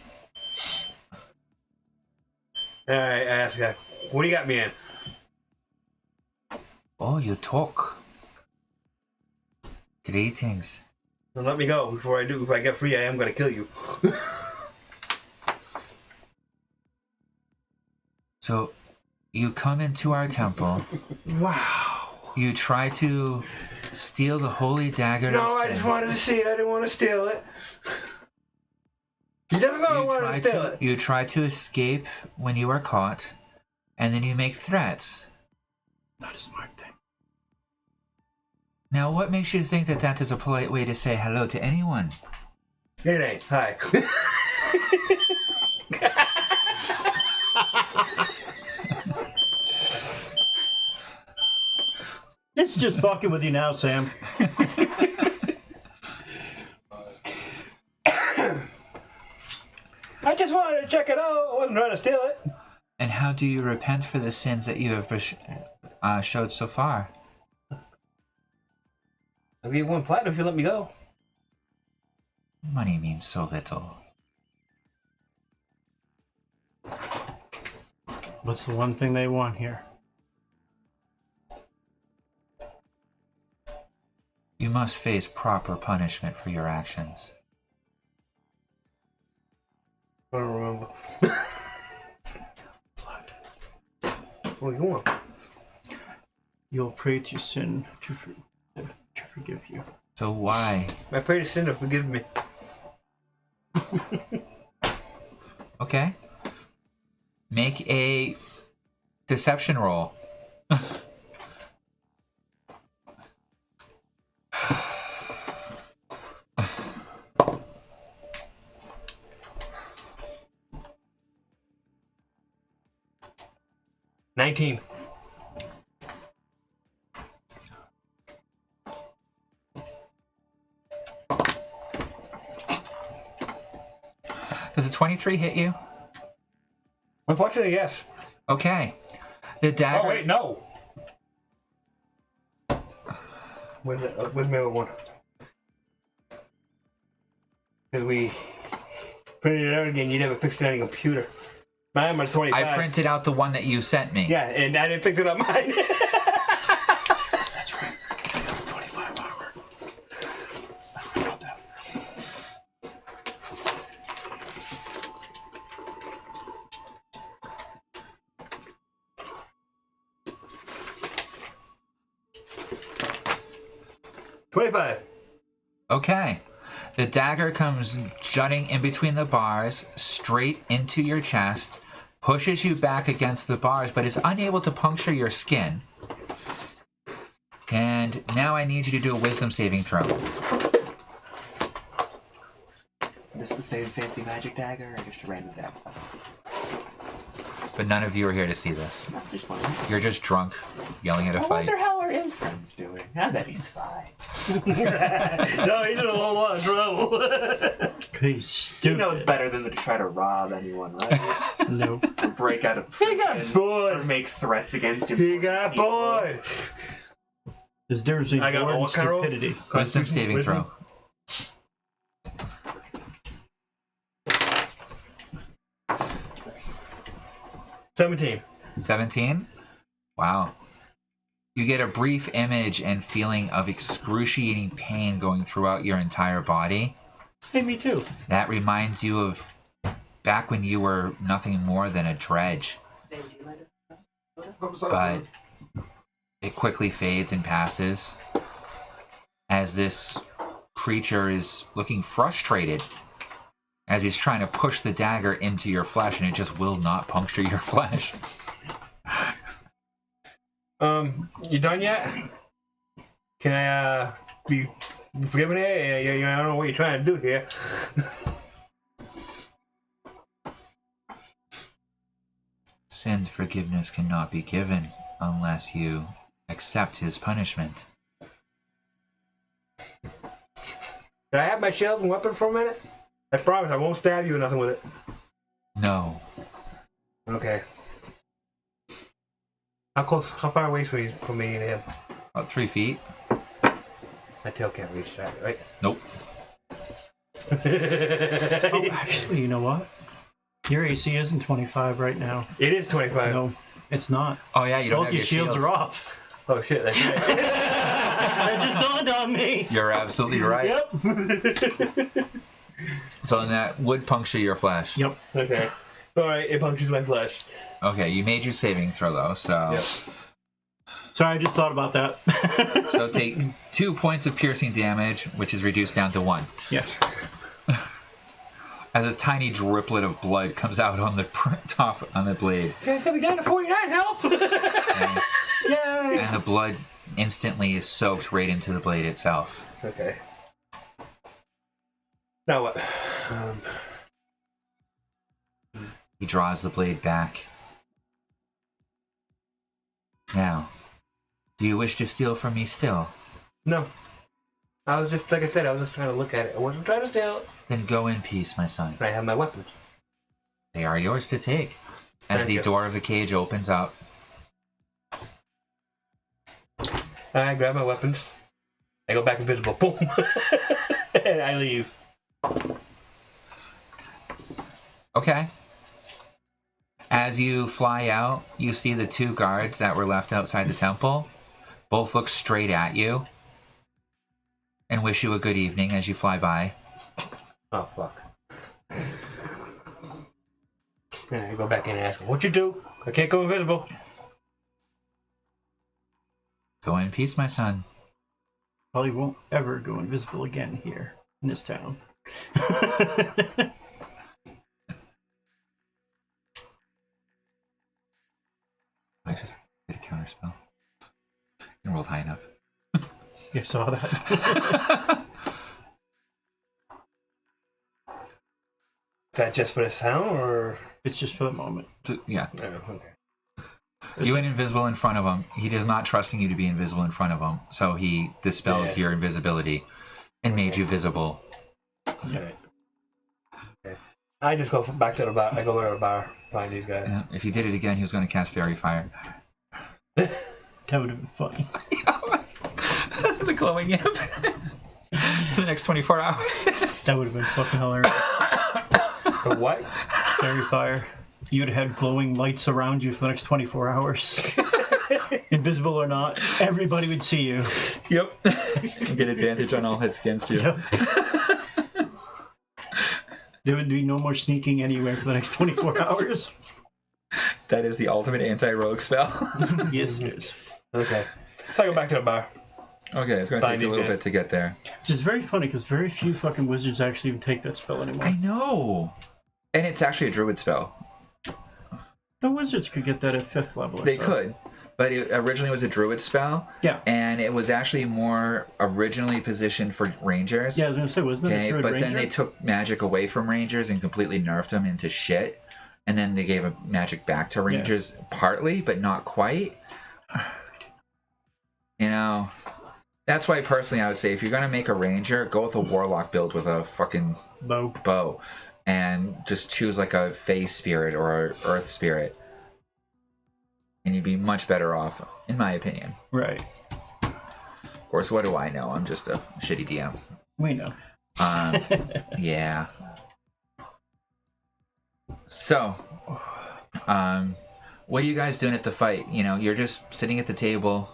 Speaker 2: Alright, I ask the guy, what do you got me in?
Speaker 1: Oh, you talk. Greetings.
Speaker 2: Then let me go before I do. If I get free, I am going to kill you.
Speaker 1: So, you come into our temple.
Speaker 2: Wow.
Speaker 1: You try to steal the holy dagger.
Speaker 2: No,
Speaker 1: of
Speaker 2: I
Speaker 1: sin.
Speaker 2: just wanted to see it. I didn't want to steal it. He doesn't know I wanted to steal it.
Speaker 1: You try to escape when you are caught, and then you make threats.
Speaker 4: Not a smart thing.
Speaker 1: Now, what makes you think that that is a polite way to say hello to anyone?
Speaker 2: It ain't. Hi.
Speaker 4: It's just fucking with you now, Sam.
Speaker 2: I just wanted to check it out. I wasn't trying to steal it.
Speaker 1: And how do you repent for the sins that you have showed so far?
Speaker 2: I'll give you 1 platinum if you let me go.
Speaker 1: Money means so little.
Speaker 4: What's the one thing they want here?
Speaker 1: You must face proper punishment for your actions.
Speaker 2: I don't remember. What do you want?
Speaker 4: You'll pray to sin to forgive you.
Speaker 1: So why?
Speaker 2: I pray to sin to forgive me.
Speaker 1: Okay. Make a deception roll.
Speaker 2: $19.
Speaker 1: Does a 23 hit you?
Speaker 2: Unfortunately, yes.
Speaker 1: Okay. The dagger.
Speaker 2: Oh, wait, no. Where's my other one? Because we printed it out again, you never fixed it on your computer. Mine was 25.
Speaker 1: I printed out the one that you sent me.
Speaker 2: Yeah, and I didn't fix it on mine.
Speaker 4: That's right. 25 armor. I forgot that.
Speaker 2: $25.
Speaker 1: Okay. The dagger comes jutting in between the bars, straight into your chest, pushes you back against the bars, but is unable to puncture your skin. And now I need you to do a wisdom saving throw.
Speaker 6: This the same fancy magic dagger or just a random dagger?
Speaker 1: But none of you are here to see this.
Speaker 6: No, just wondering.
Speaker 1: You're just drunk, yelling at a
Speaker 6: I
Speaker 1: fight.
Speaker 6: wonder how our infant's doing. I bet he's fine.
Speaker 2: No, he's in a whole lot of trouble.
Speaker 4: He's
Speaker 6: He
Speaker 4: stupid.
Speaker 6: knows better than to try to rob anyone, right?
Speaker 4: No.
Speaker 6: Or break out of
Speaker 2: He
Speaker 6: prison.
Speaker 2: got bored.
Speaker 6: Or make threats against him.
Speaker 2: He got bored.
Speaker 4: There's a difference
Speaker 2: I
Speaker 4: between
Speaker 2: got
Speaker 4: bored and
Speaker 2: what kind of roll?
Speaker 4: stupidity.
Speaker 1: Wisdom saving throw.
Speaker 2: $17.
Speaker 1: 17? Wow. You get a brief image and feeling of excruciating pain going throughout your entire body.
Speaker 4: Hey, me too.
Speaker 1: That reminds you of back when you were nothing more than a dredge. But it quickly fades and passes as this creature is looking frustrated as he's trying to push the dagger into your flesh and it just will not puncture your flesh.
Speaker 2: You done yet? Can I, be forgiven here? Yeah, I don't know what you're trying to do here.
Speaker 1: Sin's forgiveness cannot be given unless you accept his punishment.
Speaker 2: Can I have my shield and weapon for a minute? I promise I won't stab you or nothing with it.
Speaker 1: No.
Speaker 2: Okay. How far away from me and him?
Speaker 1: About 3 feet.
Speaker 2: My tail can't reach that, right?
Speaker 1: Nope.
Speaker 4: Oh, actually, you know what? Your AC isn't 25 right now.
Speaker 2: It is 25.
Speaker 4: No, it's not.
Speaker 1: Oh yeah, you don't
Speaker 4: Both
Speaker 1: have
Speaker 4: your
Speaker 1: your
Speaker 4: shields are off.
Speaker 2: Oh shit, that's right.
Speaker 4: That just dawned on me.
Speaker 1: You're absolutely right.
Speaker 4: Yep.
Speaker 1: So then that would puncture your flesh.
Speaker 4: Yep.
Speaker 2: Okay. Alright, it punctures my flesh.
Speaker 1: Okay, you made your saving throw though, so
Speaker 2: Yep.
Speaker 4: Sorry, I just thought about that.
Speaker 1: so take 2 points of piercing damage, which is reduced down to 1.
Speaker 4: Yes.
Speaker 1: As a tiny driplet of blood comes out on the top on the blade,
Speaker 2: Okay, it's coming down to 49 health!
Speaker 1: and,
Speaker 4: Yay!
Speaker 1: and the blood instantly is soaked right into the blade itself.
Speaker 2: Okay. Now what?
Speaker 1: He draws the blade back. Now, do you wish to steal from me still?
Speaker 2: No. I was just, like I said, I was just trying to look at it. I wasn't trying to steal it.
Speaker 1: Then go in peace, my son.
Speaker 2: I have my weapons.
Speaker 1: They are yours to take. As
Speaker 2: Thank
Speaker 1: the
Speaker 2: you.
Speaker 1: door of the cage opens up,
Speaker 2: I grab my weapons. I go back invisible. Boom. And I leave.
Speaker 1: okay. As you fly out, you see the 2 guards that were left outside the temple. Both look straight at you and wish you a good evening as you fly by.
Speaker 2: Oh, fuck. Yeah, I go back in and ask them, what you do? I can't go invisible.
Speaker 1: Go in peace, my son.
Speaker 4: Probably won't ever go invisible again here in this town.
Speaker 1: I just did a counter spell. You rolled high enough.
Speaker 4: You saw that?
Speaker 2: Is that just for the sound, or?
Speaker 4: It's just for the moment.
Speaker 1: Yeah.
Speaker 2: Oh, okay.
Speaker 1: You went invisible in front of him. He is not trusting you to be invisible in front of him, so he dispelled
Speaker 2: Yeah.
Speaker 1: your invisibility and made you visible.
Speaker 2: Alright. Okay. I just go back to the bar. I go to the bar, find these guys.
Speaker 1: Yeah, if he did it again, he was going to cast Fairy Fire.
Speaker 4: That would have been funny.
Speaker 1: The glowing imp. For the next 24 hours.
Speaker 4: That would have been fucking hilarious.
Speaker 2: The what?
Speaker 4: Fairy fire. You'd have had glowing lights around you for the next 24 hours. Invisible or not, everybody would see you.
Speaker 1: Yep. You get advantage on all hits against you.
Speaker 4: Yep. There would be no more sneaking anywhere for the next 24 hours.
Speaker 1: That is the ultimate anti-rogue spell.
Speaker 4: Yes, it is.
Speaker 2: Okay. So I go back to the bar.
Speaker 1: Okay, it's going to take you a little bit to get there.
Speaker 4: Which is very funny because very few fucking wizards actually even take that spell anymore.
Speaker 1: I know. And it's actually a druid spell.
Speaker 4: The wizards could get that at 5th level. Or
Speaker 1: They
Speaker 4: so.
Speaker 1: could. But it originally was a druid spell.
Speaker 4: Yeah.
Speaker 1: And it was actually more originally positioned for rangers.
Speaker 4: Yeah, I was going to say, wasn't it a
Speaker 1: Okay,
Speaker 4: druid
Speaker 1: but
Speaker 4: ranger?
Speaker 1: then they took magic away from rangers and completely nerfed them into shit. And then they gave magic back to rangers partly, but not quite. You know, that's why personally I would say if you're going to make a ranger, go with a warlock build with a fucking bow. And just choose like a phase spirit or an earth spirit. And you'd be much better off, in my opinion.
Speaker 4: Right.
Speaker 1: Of course, what do I know? I'm just a shitty DM.
Speaker 4: We know.
Speaker 1: Yeah. So, what are you guys doing at the fight? You know, you're just sitting at the table.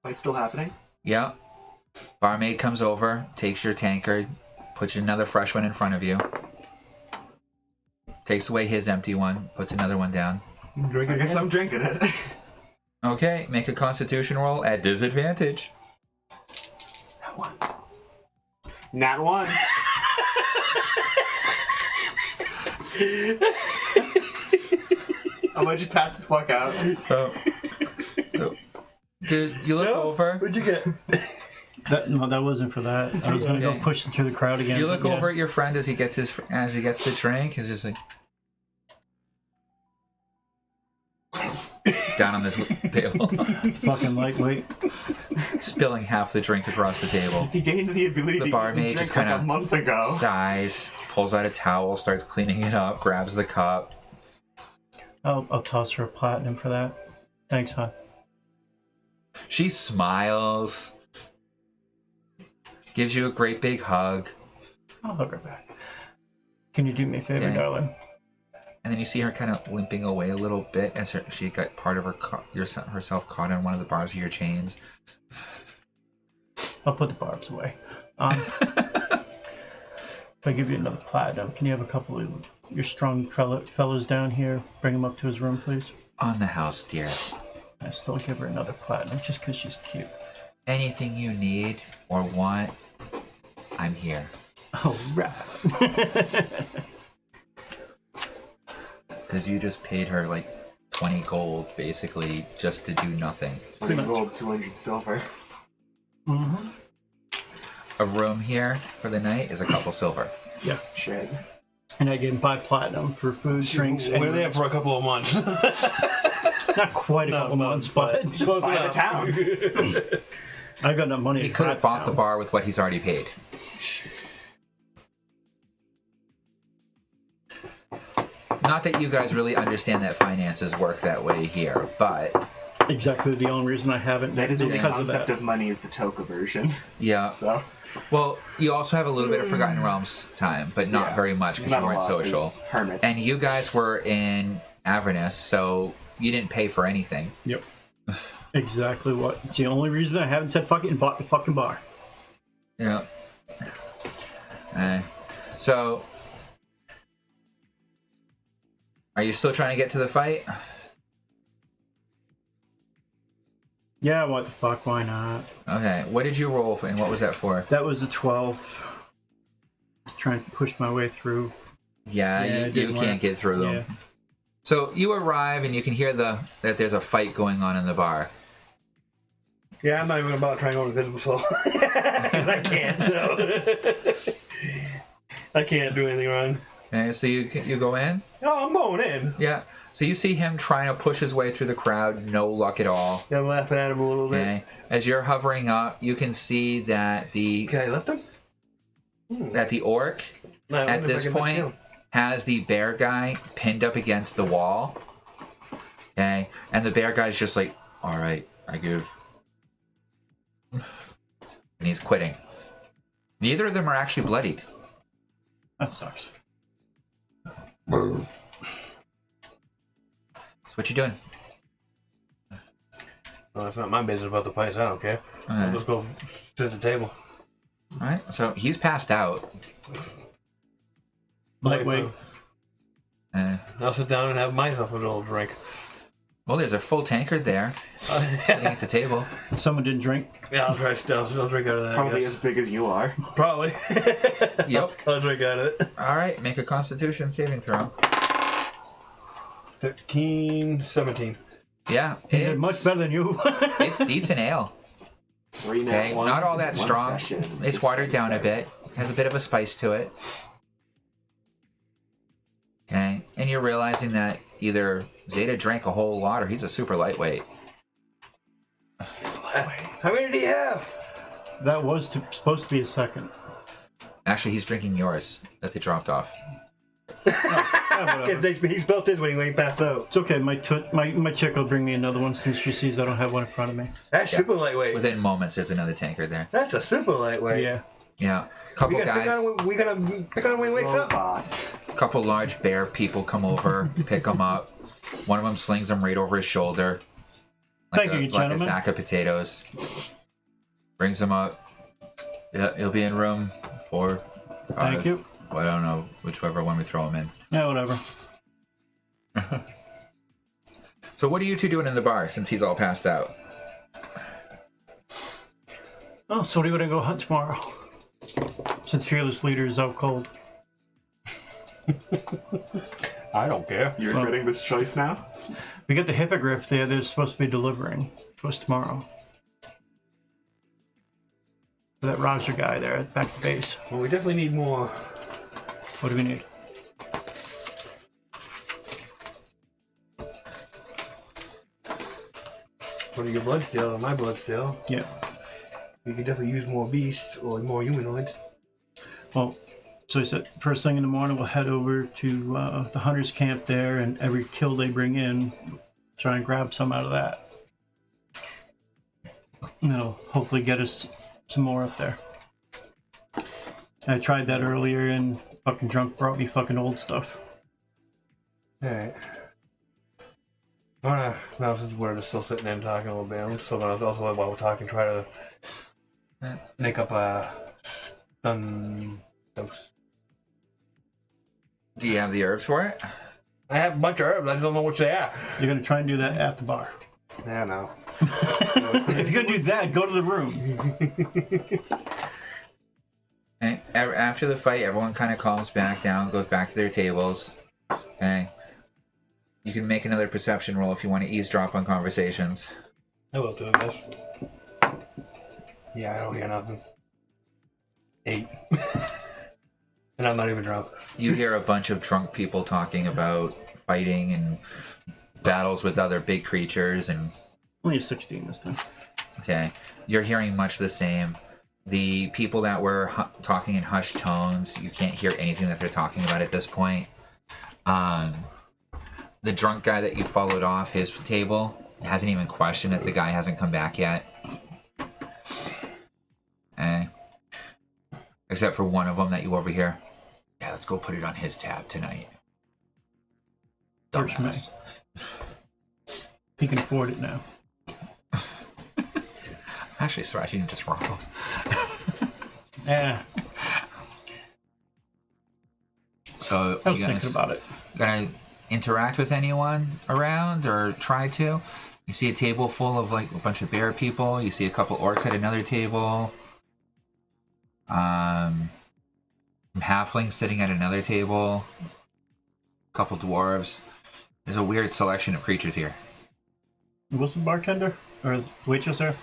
Speaker 3: Fight's still happening?
Speaker 1: Yeah. Barmaid comes over, takes your tankard, puts another fresh one in front of you. Takes away his empty one, puts another one down.
Speaker 3: I guess I'm drinking it.
Speaker 1: Okay, make a constitution roll at disadvantage.
Speaker 3: Nat 1. I might just pass the fuck out.
Speaker 1: Dude, you look over.
Speaker 2: What'd you get?
Speaker 4: That wasn't for that. I was going to go
Speaker 1: Okay.
Speaker 4: push through the crowd again.
Speaker 1: You look
Speaker 4: but yeah.
Speaker 1: over at your friend as he gets the drink. He's just like down on this table,
Speaker 4: Fucking lightweight.
Speaker 1: spilling half the drink across the table.
Speaker 3: He gained the ability
Speaker 1: The
Speaker 3: to
Speaker 1: barmaid
Speaker 3: drink
Speaker 1: just
Speaker 3: like
Speaker 1: kinda
Speaker 3: a month ago.
Speaker 1: Sighs, pulls out a towel, starts cleaning it up, grabs the cup.
Speaker 4: I'll toss her a platinum for that. Thanks, hon.
Speaker 1: She smiles, gives you a great big hug,
Speaker 4: I'll hug her back. Can you do me a favor,
Speaker 1: Yeah.
Speaker 4: darling?
Speaker 1: and then you see her kind of limping away a little bit as she got part of herself caught in one of the barbs of your chains.
Speaker 4: I'll put the barbs away. If I give you another platinum, can you have a couple of your strong fellows down here? Bring him up to his room, please.
Speaker 1: On the house, dear.
Speaker 4: I still give her another platinum just because she's cute.
Speaker 1: Anything you need or want, I'm here.
Speaker 4: Oh, right.
Speaker 1: Because you just paid her like 20 gold, basically, just to do nothing.
Speaker 3: 20 gold, 200 silver.
Speaker 4: Mm-hmm.
Speaker 1: A room here for the night is a couple silver.
Speaker 4: Yeah.
Speaker 3: Shit.
Speaker 4: And I gave him 5 platinum for food, drinks, and
Speaker 2: We're there for a couple of months.
Speaker 4: not quite a couple months, but
Speaker 2: Close
Speaker 3: Buy the
Speaker 2: enough.
Speaker 3: town.
Speaker 4: I got enough money
Speaker 1: He
Speaker 4: to
Speaker 1: could have
Speaker 4: cut
Speaker 1: bought the
Speaker 4: down.
Speaker 1: bar with what he's already paid. Not that you guys really understand that finances work that way here, but
Speaker 4: Exactly the only reason I haven't
Speaker 3: Zeta's only
Speaker 4: because of
Speaker 3: concept
Speaker 4: that.
Speaker 3: of money is the Toka version.
Speaker 1: yeah.
Speaker 3: So,
Speaker 1: Well, you also have a little bit of Forgotten Realms time, but not
Speaker 3: yeah.
Speaker 1: very much because
Speaker 3: Not
Speaker 1: you
Speaker 3: a
Speaker 1: weren't
Speaker 3: lot,
Speaker 1: social.
Speaker 3: 'cause Hermit.
Speaker 1: And you guys were in Avernus, so you didn't pay for anything.
Speaker 4: Yep. Exactly what. It's the only reason I haven't said fuck it and bought the fucking bar.
Speaker 1: Yeah. So, are you still trying to get to the fight?
Speaker 4: Yeah, what the fuck, why not?
Speaker 1: Okay. What did you roll for, and what was that for?
Speaker 4: That was a 12. Trying to push my way through.
Speaker 1: Yeah,
Speaker 4: Yeah, it
Speaker 1: you
Speaker 4: didn't
Speaker 1: can't
Speaker 4: work.
Speaker 1: get through them.
Speaker 4: Yeah.
Speaker 1: So you arrive and you can hear that there's a fight going on in the bar.
Speaker 2: Yeah, I'm not even about to try and go invisible soul. 'Cause I can't, so. I can't do anything wrong.
Speaker 1: Okay, so you go in.
Speaker 2: Oh, I'm going in.
Speaker 1: Yeah. So you see him trying to push his way through the crowd. No luck at all.
Speaker 2: Yeah, I'm laughing at him a little bit.
Speaker 1: Okay. As you're hovering up, you can see that the
Speaker 2: Can I lift him?
Speaker 1: orc
Speaker 2: No, I
Speaker 1: at
Speaker 2: wonder if I
Speaker 1: this
Speaker 2: can lift
Speaker 1: point
Speaker 2: him.
Speaker 1: has the bear guy pinned up against the wall. Okay. And the bear guy's just like, all right, I give. And he's quitting. Neither of them are actually bloodied.
Speaker 4: That sucks.
Speaker 1: So what you doing?
Speaker 2: Well, it's not my business about the fight, so I don't care. I'll
Speaker 1: Okay.
Speaker 2: just go sit at the table.
Speaker 1: All right. So he's passed out.
Speaker 4: Lightweight.
Speaker 2: I'll sit down and have myself a little drink.
Speaker 1: Well, there's a full tankard there, sitting at the table.
Speaker 4: Someone didn't drink.
Speaker 2: Yeah, I'll try still. I'll drink out of that.
Speaker 3: Probably
Speaker 2: I
Speaker 3: as big as you are.
Speaker 2: guess. Probably.
Speaker 1: Yep.
Speaker 2: I'll drink out of it.
Speaker 1: All right. Make a Constitution saving throw.
Speaker 2: 13, 17.
Speaker 1: Yeah.
Speaker 4: He did much better than you.
Speaker 1: It's decent ale.
Speaker 3: 3 nat
Speaker 1: Okay.
Speaker 3: ones
Speaker 1: Not all
Speaker 3: in
Speaker 1: that
Speaker 3: one
Speaker 1: strong.
Speaker 3: session.
Speaker 1: It's watered down a bit. Has a bit of a spice to it. Okay. And you're realizing that either Zeta drank a whole lot or he's a super lightweight.
Speaker 2: How many do you have?
Speaker 4: That was supposed to be a second.
Speaker 1: Actually, he's drinking yours that they dropped off.
Speaker 4: Yeah, whatever.
Speaker 2: He spelt his when he went passed out.
Speaker 4: It's okay. My chick will bring me another one since she sees I don't have one in front of me.
Speaker 2: That's super lightweight.
Speaker 1: Within moments, there's another tankard there.
Speaker 2: That's a super lightweight.
Speaker 4: Yeah.
Speaker 1: Yeah. Couple guys,
Speaker 2: We gotta pick on when he wakes up.
Speaker 3: Robot.
Speaker 1: couple large bear people come over, pick him up. One of them slings him right over his shoulder.
Speaker 4: Thank you,
Speaker 1: like a
Speaker 4: gentlemen.
Speaker 1: sack of potatoes. Brings him up. Yeah, he'll be in room 4.
Speaker 4: Thank you.
Speaker 1: Well, I don't know whichever one we throw him in.
Speaker 4: Yeah, whatever.
Speaker 1: So what are you two doing in the bar since he's all passed out?
Speaker 4: Oh, so what are you going to go hunt tomorrow? Since Fearless Leader is out cold.
Speaker 2: I don't care.
Speaker 3: You're regretting this choice now?
Speaker 4: We got the hippogriff there they're supposed to be delivering to us tomorrow. For that Roger guy there back at the base.
Speaker 2: Well, we definitely need more.
Speaker 4: What do we need?
Speaker 2: What are your blood still or my blood still?
Speaker 4: Yeah.
Speaker 2: We could definitely use more beasts or more humanoids.
Speaker 4: Well, so I said first thing in the morning we'll head over to the hunters camp there, and every kill they bring in, try and grab some out of that. And it'll hopefully get us some more up there. I tried that earlier and fucking drunk brought me fucking old stuff.
Speaker 2: Alright. Now since we're still sitting in talking a little bit, I'm still gonna also while we're talking try to make up a sun dose.
Speaker 1: Do you have the herbs for it?
Speaker 2: I have a bunch of herbs, I just don't know which they are.
Speaker 4: You're gonna try and do that at the bar.
Speaker 2: Yeah, no.
Speaker 4: If you're gonna do that, go to the room.
Speaker 1: Okay. After the fight, everyone kind of calms back down, goes back to their tables. Okay. You can make another perception roll if you want to eavesdrop on conversations.
Speaker 2: I will do this. Yeah, I don't hear nothing. 8. And I'm not even drunk.
Speaker 1: You hear a bunch of drunk people talking about fighting and battles with other big creatures and...
Speaker 4: Only a 16 this time.
Speaker 1: Okay. You're hearing much the same. The people that were talking in hushed tones, you can't hear anything that they're talking about at this point. The drunk guy that you followed off his table hasn't even questioned that the guy hasn't come back yet. Except for one of them that you overhear. Yeah, let's go put it on his tab tonight. Dumbass.
Speaker 4: He can afford it now.
Speaker 1: Actually, sorry, I didn't just roll.
Speaker 4: Yeah.
Speaker 1: So
Speaker 4: I was
Speaker 1: you
Speaker 4: thinking
Speaker 1: guys
Speaker 4: about it.
Speaker 1: gonna interact with anyone around or try to? You see a table full of like a bunch of bear people. You see a couple orcs at another table. Some halflings sitting at another table. A couple dwarves. There's a weird selection of creatures here.
Speaker 4: Was the bartender or waitress there?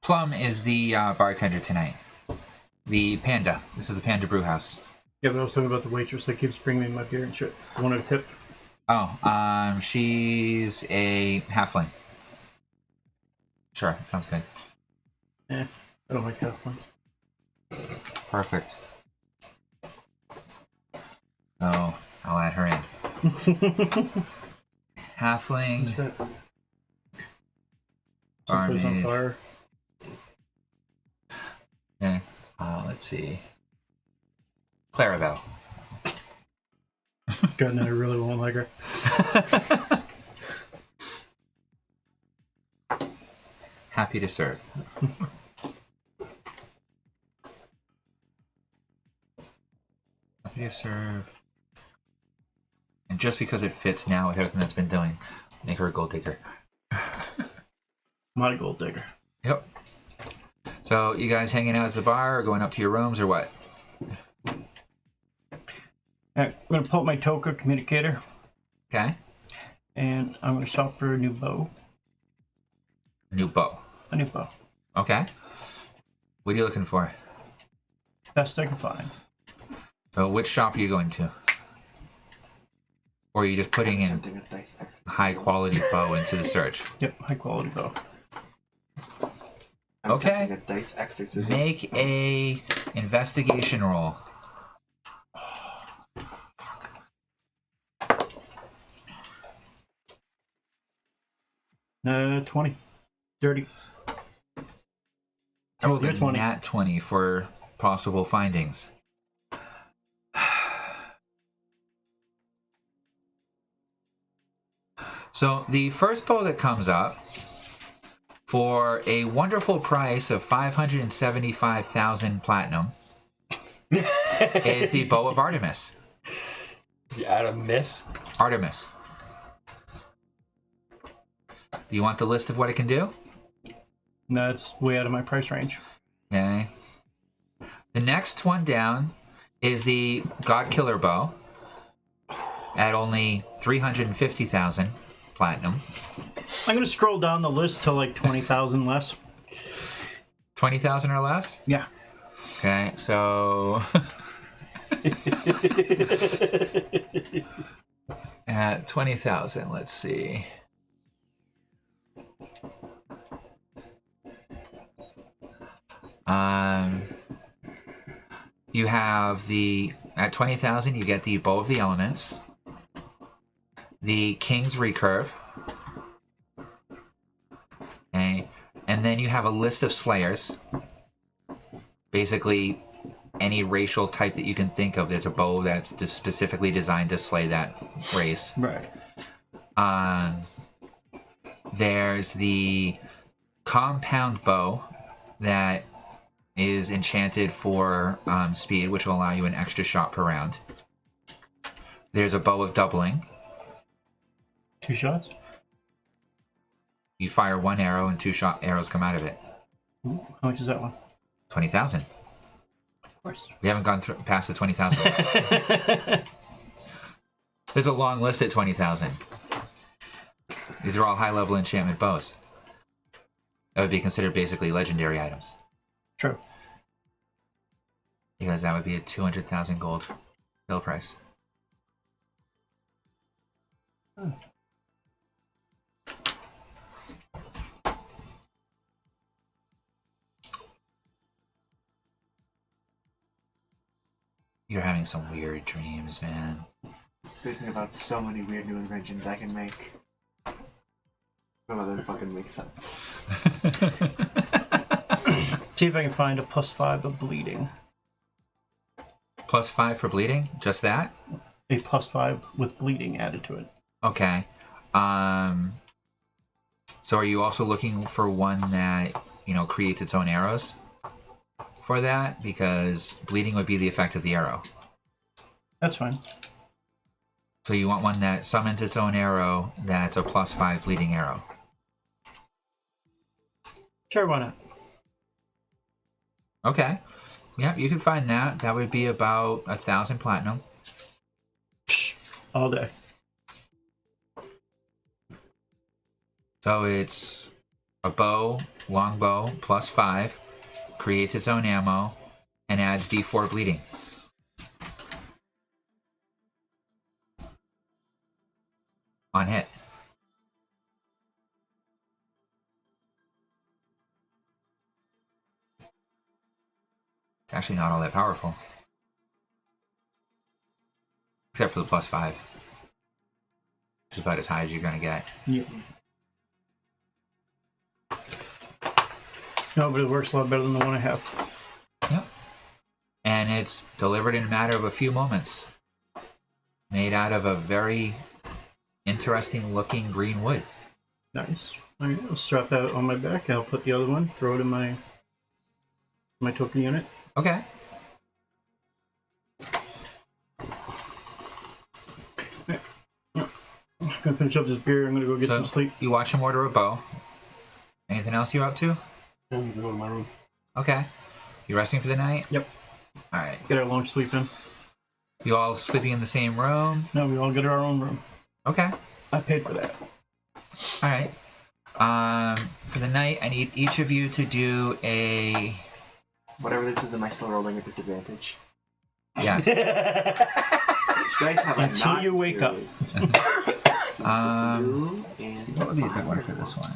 Speaker 1: Plum is the bartender tonight. The Panda. This is the Panda Brew House.
Speaker 4: Yeah, but I was talking about the waitress that keeps bringing me my beer and shit. The one at a tip.
Speaker 1: Oh, she's a halfling. Sure, that sounds good.
Speaker 4: Yeah, I don't like halflings.
Speaker 1: Perfect. So, I'll add her in. Halfling.
Speaker 4: What's that?
Speaker 1: Barmaid.
Speaker 4: Someplace on fire.
Speaker 1: Okay. Let's see. Clarabelle.
Speaker 4: God, no, I really won't like her.
Speaker 1: Happy to serve. Happy to serve. And just because it fits now with everything that's been doing, make her a gold digger.
Speaker 4: My gold digger.
Speaker 1: Yep. So, you guys hanging out at the bar or going up to your rooms or what?
Speaker 4: Alright, I'm gonna pull up my Toka communicator
Speaker 1: Okay.
Speaker 4: and I'm gonna shop for a new bow.
Speaker 1: New bow.
Speaker 4: A new bow.
Speaker 1: Okay. What are you looking for?
Speaker 4: Best I can find.
Speaker 1: So, which shop are you going to? Or are you just putting in
Speaker 3: Attempting a dice exercise.
Speaker 1: high quality bow into the search?
Speaker 4: Yep, high quality bow.
Speaker 3: I'm
Speaker 1: Okay.
Speaker 3: attempting a dice exercise.
Speaker 1: Make a investigation roll.
Speaker 4: 20. Dirty.
Speaker 1: I rolled
Speaker 4: You're
Speaker 1: a
Speaker 4: 20.
Speaker 1: nat 20 for possible findings. So the first bow that comes up for a wonderful price of 575,000 platinum is the bow of Artemis.
Speaker 2: You out of miss?
Speaker 1: Artemis. Do you want the list of what it can do?
Speaker 4: No, it's way out of my price range.
Speaker 1: Okay. The next one down is the God Killer bow at only 350,000 platinum.
Speaker 4: I'm gonna scroll down the list to like 20,000 less.
Speaker 1: 20,000 or less?
Speaker 4: Yeah.
Speaker 1: Okay, so At 20,000, let's see. You have at 20,000, you get the Bow of the Elements, the King's Recurve, okay, and then you have a list of Slayers. Basically, any racial type that you can think of, there's a bow that's just specifically designed to slay that race.
Speaker 4: Right.
Speaker 1: There's the Compound Bow that is enchanted for speed, which will allow you an extra shot per round. There's a Bow of Doubling.
Speaker 4: 2 shots?
Speaker 1: You fire 1 arrow and 2 arrows come out of it.
Speaker 4: Ooh, how much is that one?
Speaker 1: 20,000.
Speaker 4: Of course.
Speaker 1: We haven't gone past the 20,000. There's a long list at 20,000. These are all high-level enchantment bows. That would be considered basically legendary items.
Speaker 4: True.
Speaker 1: Because that would be a 200,000 gold sale price.
Speaker 4: Hmm.
Speaker 1: You're having some weird dreams, man.
Speaker 3: Thinking about so many weird new inventions I can make. None of them fucking make sense.
Speaker 4: See if I can find a +5 of bleeding.
Speaker 1: +5 for bleeding? Just that?
Speaker 4: A +5 with bleeding added to it.
Speaker 1: Okay. So are you also looking for one that, creates its own arrows for that? Because bleeding would be the effect of the arrow.
Speaker 4: That's fine.
Speaker 1: So you want one that summons its own arrow that's a +5 bleeding arrow.
Speaker 4: Sure, why not?
Speaker 1: Okay. Yep, you can find that. That would be about 1,000 platinum.
Speaker 4: All day.
Speaker 1: So it's a bow, longbow, +5, creates its own ammo, and adds D4 bleeding. On hit. It's actually not all that powerful. Except for the +5. Which is about as high as you're going to get.
Speaker 4: Yep. No, but it works a lot better than the one I have.
Speaker 1: Yep. And it's delivered in a matter of a few moments. Made out of a very interesting looking green wood.
Speaker 4: Nice. Alright, I'll strap that on my back. I'll put the other one, throw it in my token unit.
Speaker 1: Okay.
Speaker 4: I'm gonna finish up this beer. I'm gonna go get some sleep.
Speaker 1: You watch him order a bow. Anything else you're up to?
Speaker 2: I'm gonna go to my room.
Speaker 1: Okay. You resting for the night?
Speaker 4: Yep.
Speaker 1: Alright.
Speaker 4: Get our long sleep in.
Speaker 1: You all sleeping in the same room?
Speaker 4: No, we all get our own room.
Speaker 1: Okay.
Speaker 4: I paid for that.
Speaker 1: Alright. For the night, I need each of you to do a...
Speaker 3: Whatever this is, am I still rolling at disadvantage?
Speaker 1: Yes.
Speaker 3: Which dice have I
Speaker 4: Until
Speaker 3: not
Speaker 4: you wake up.
Speaker 3: used?
Speaker 1: What would be a good one for this one?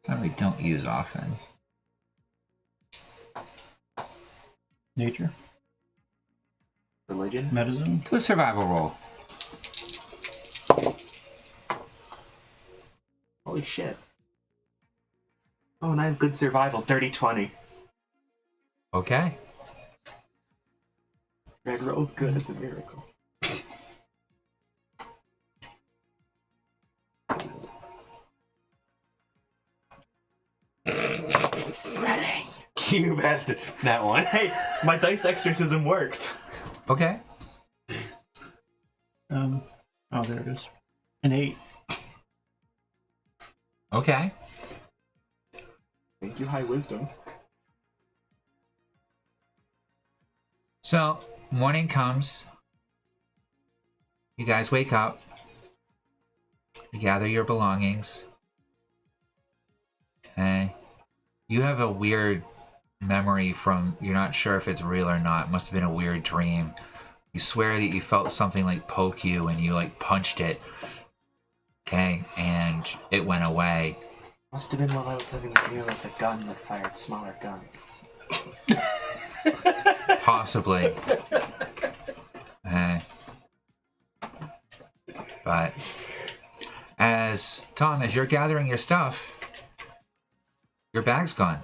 Speaker 1: That we don't use often.
Speaker 4: Nature.
Speaker 3: Religion?
Speaker 4: Medicine.
Speaker 1: Do a survival roll.
Speaker 3: Holy shit. Oh, and I have good survival, 30-20.
Speaker 1: Okay.
Speaker 3: Red roll's good, it's a miracle. It's spreading. You bet that one. Hey, my dice exorcism worked.
Speaker 1: Okay.
Speaker 4: Oh, there it is. An 8.
Speaker 1: Okay.
Speaker 3: Thank you, High Wisdom.
Speaker 1: So, morning comes. You guys wake up. You gather your belongings. Okay. You have a weird memory from, you're not sure if it's real or not. It must have been a weird dream. You swear that you felt something like poke you and you like punched it. Okay, and it went away.
Speaker 3: Must have been while I was living with you with the gun that fired smaller guns.
Speaker 1: Possibly. But as Tom, as you're gathering your stuff, your bag's gone.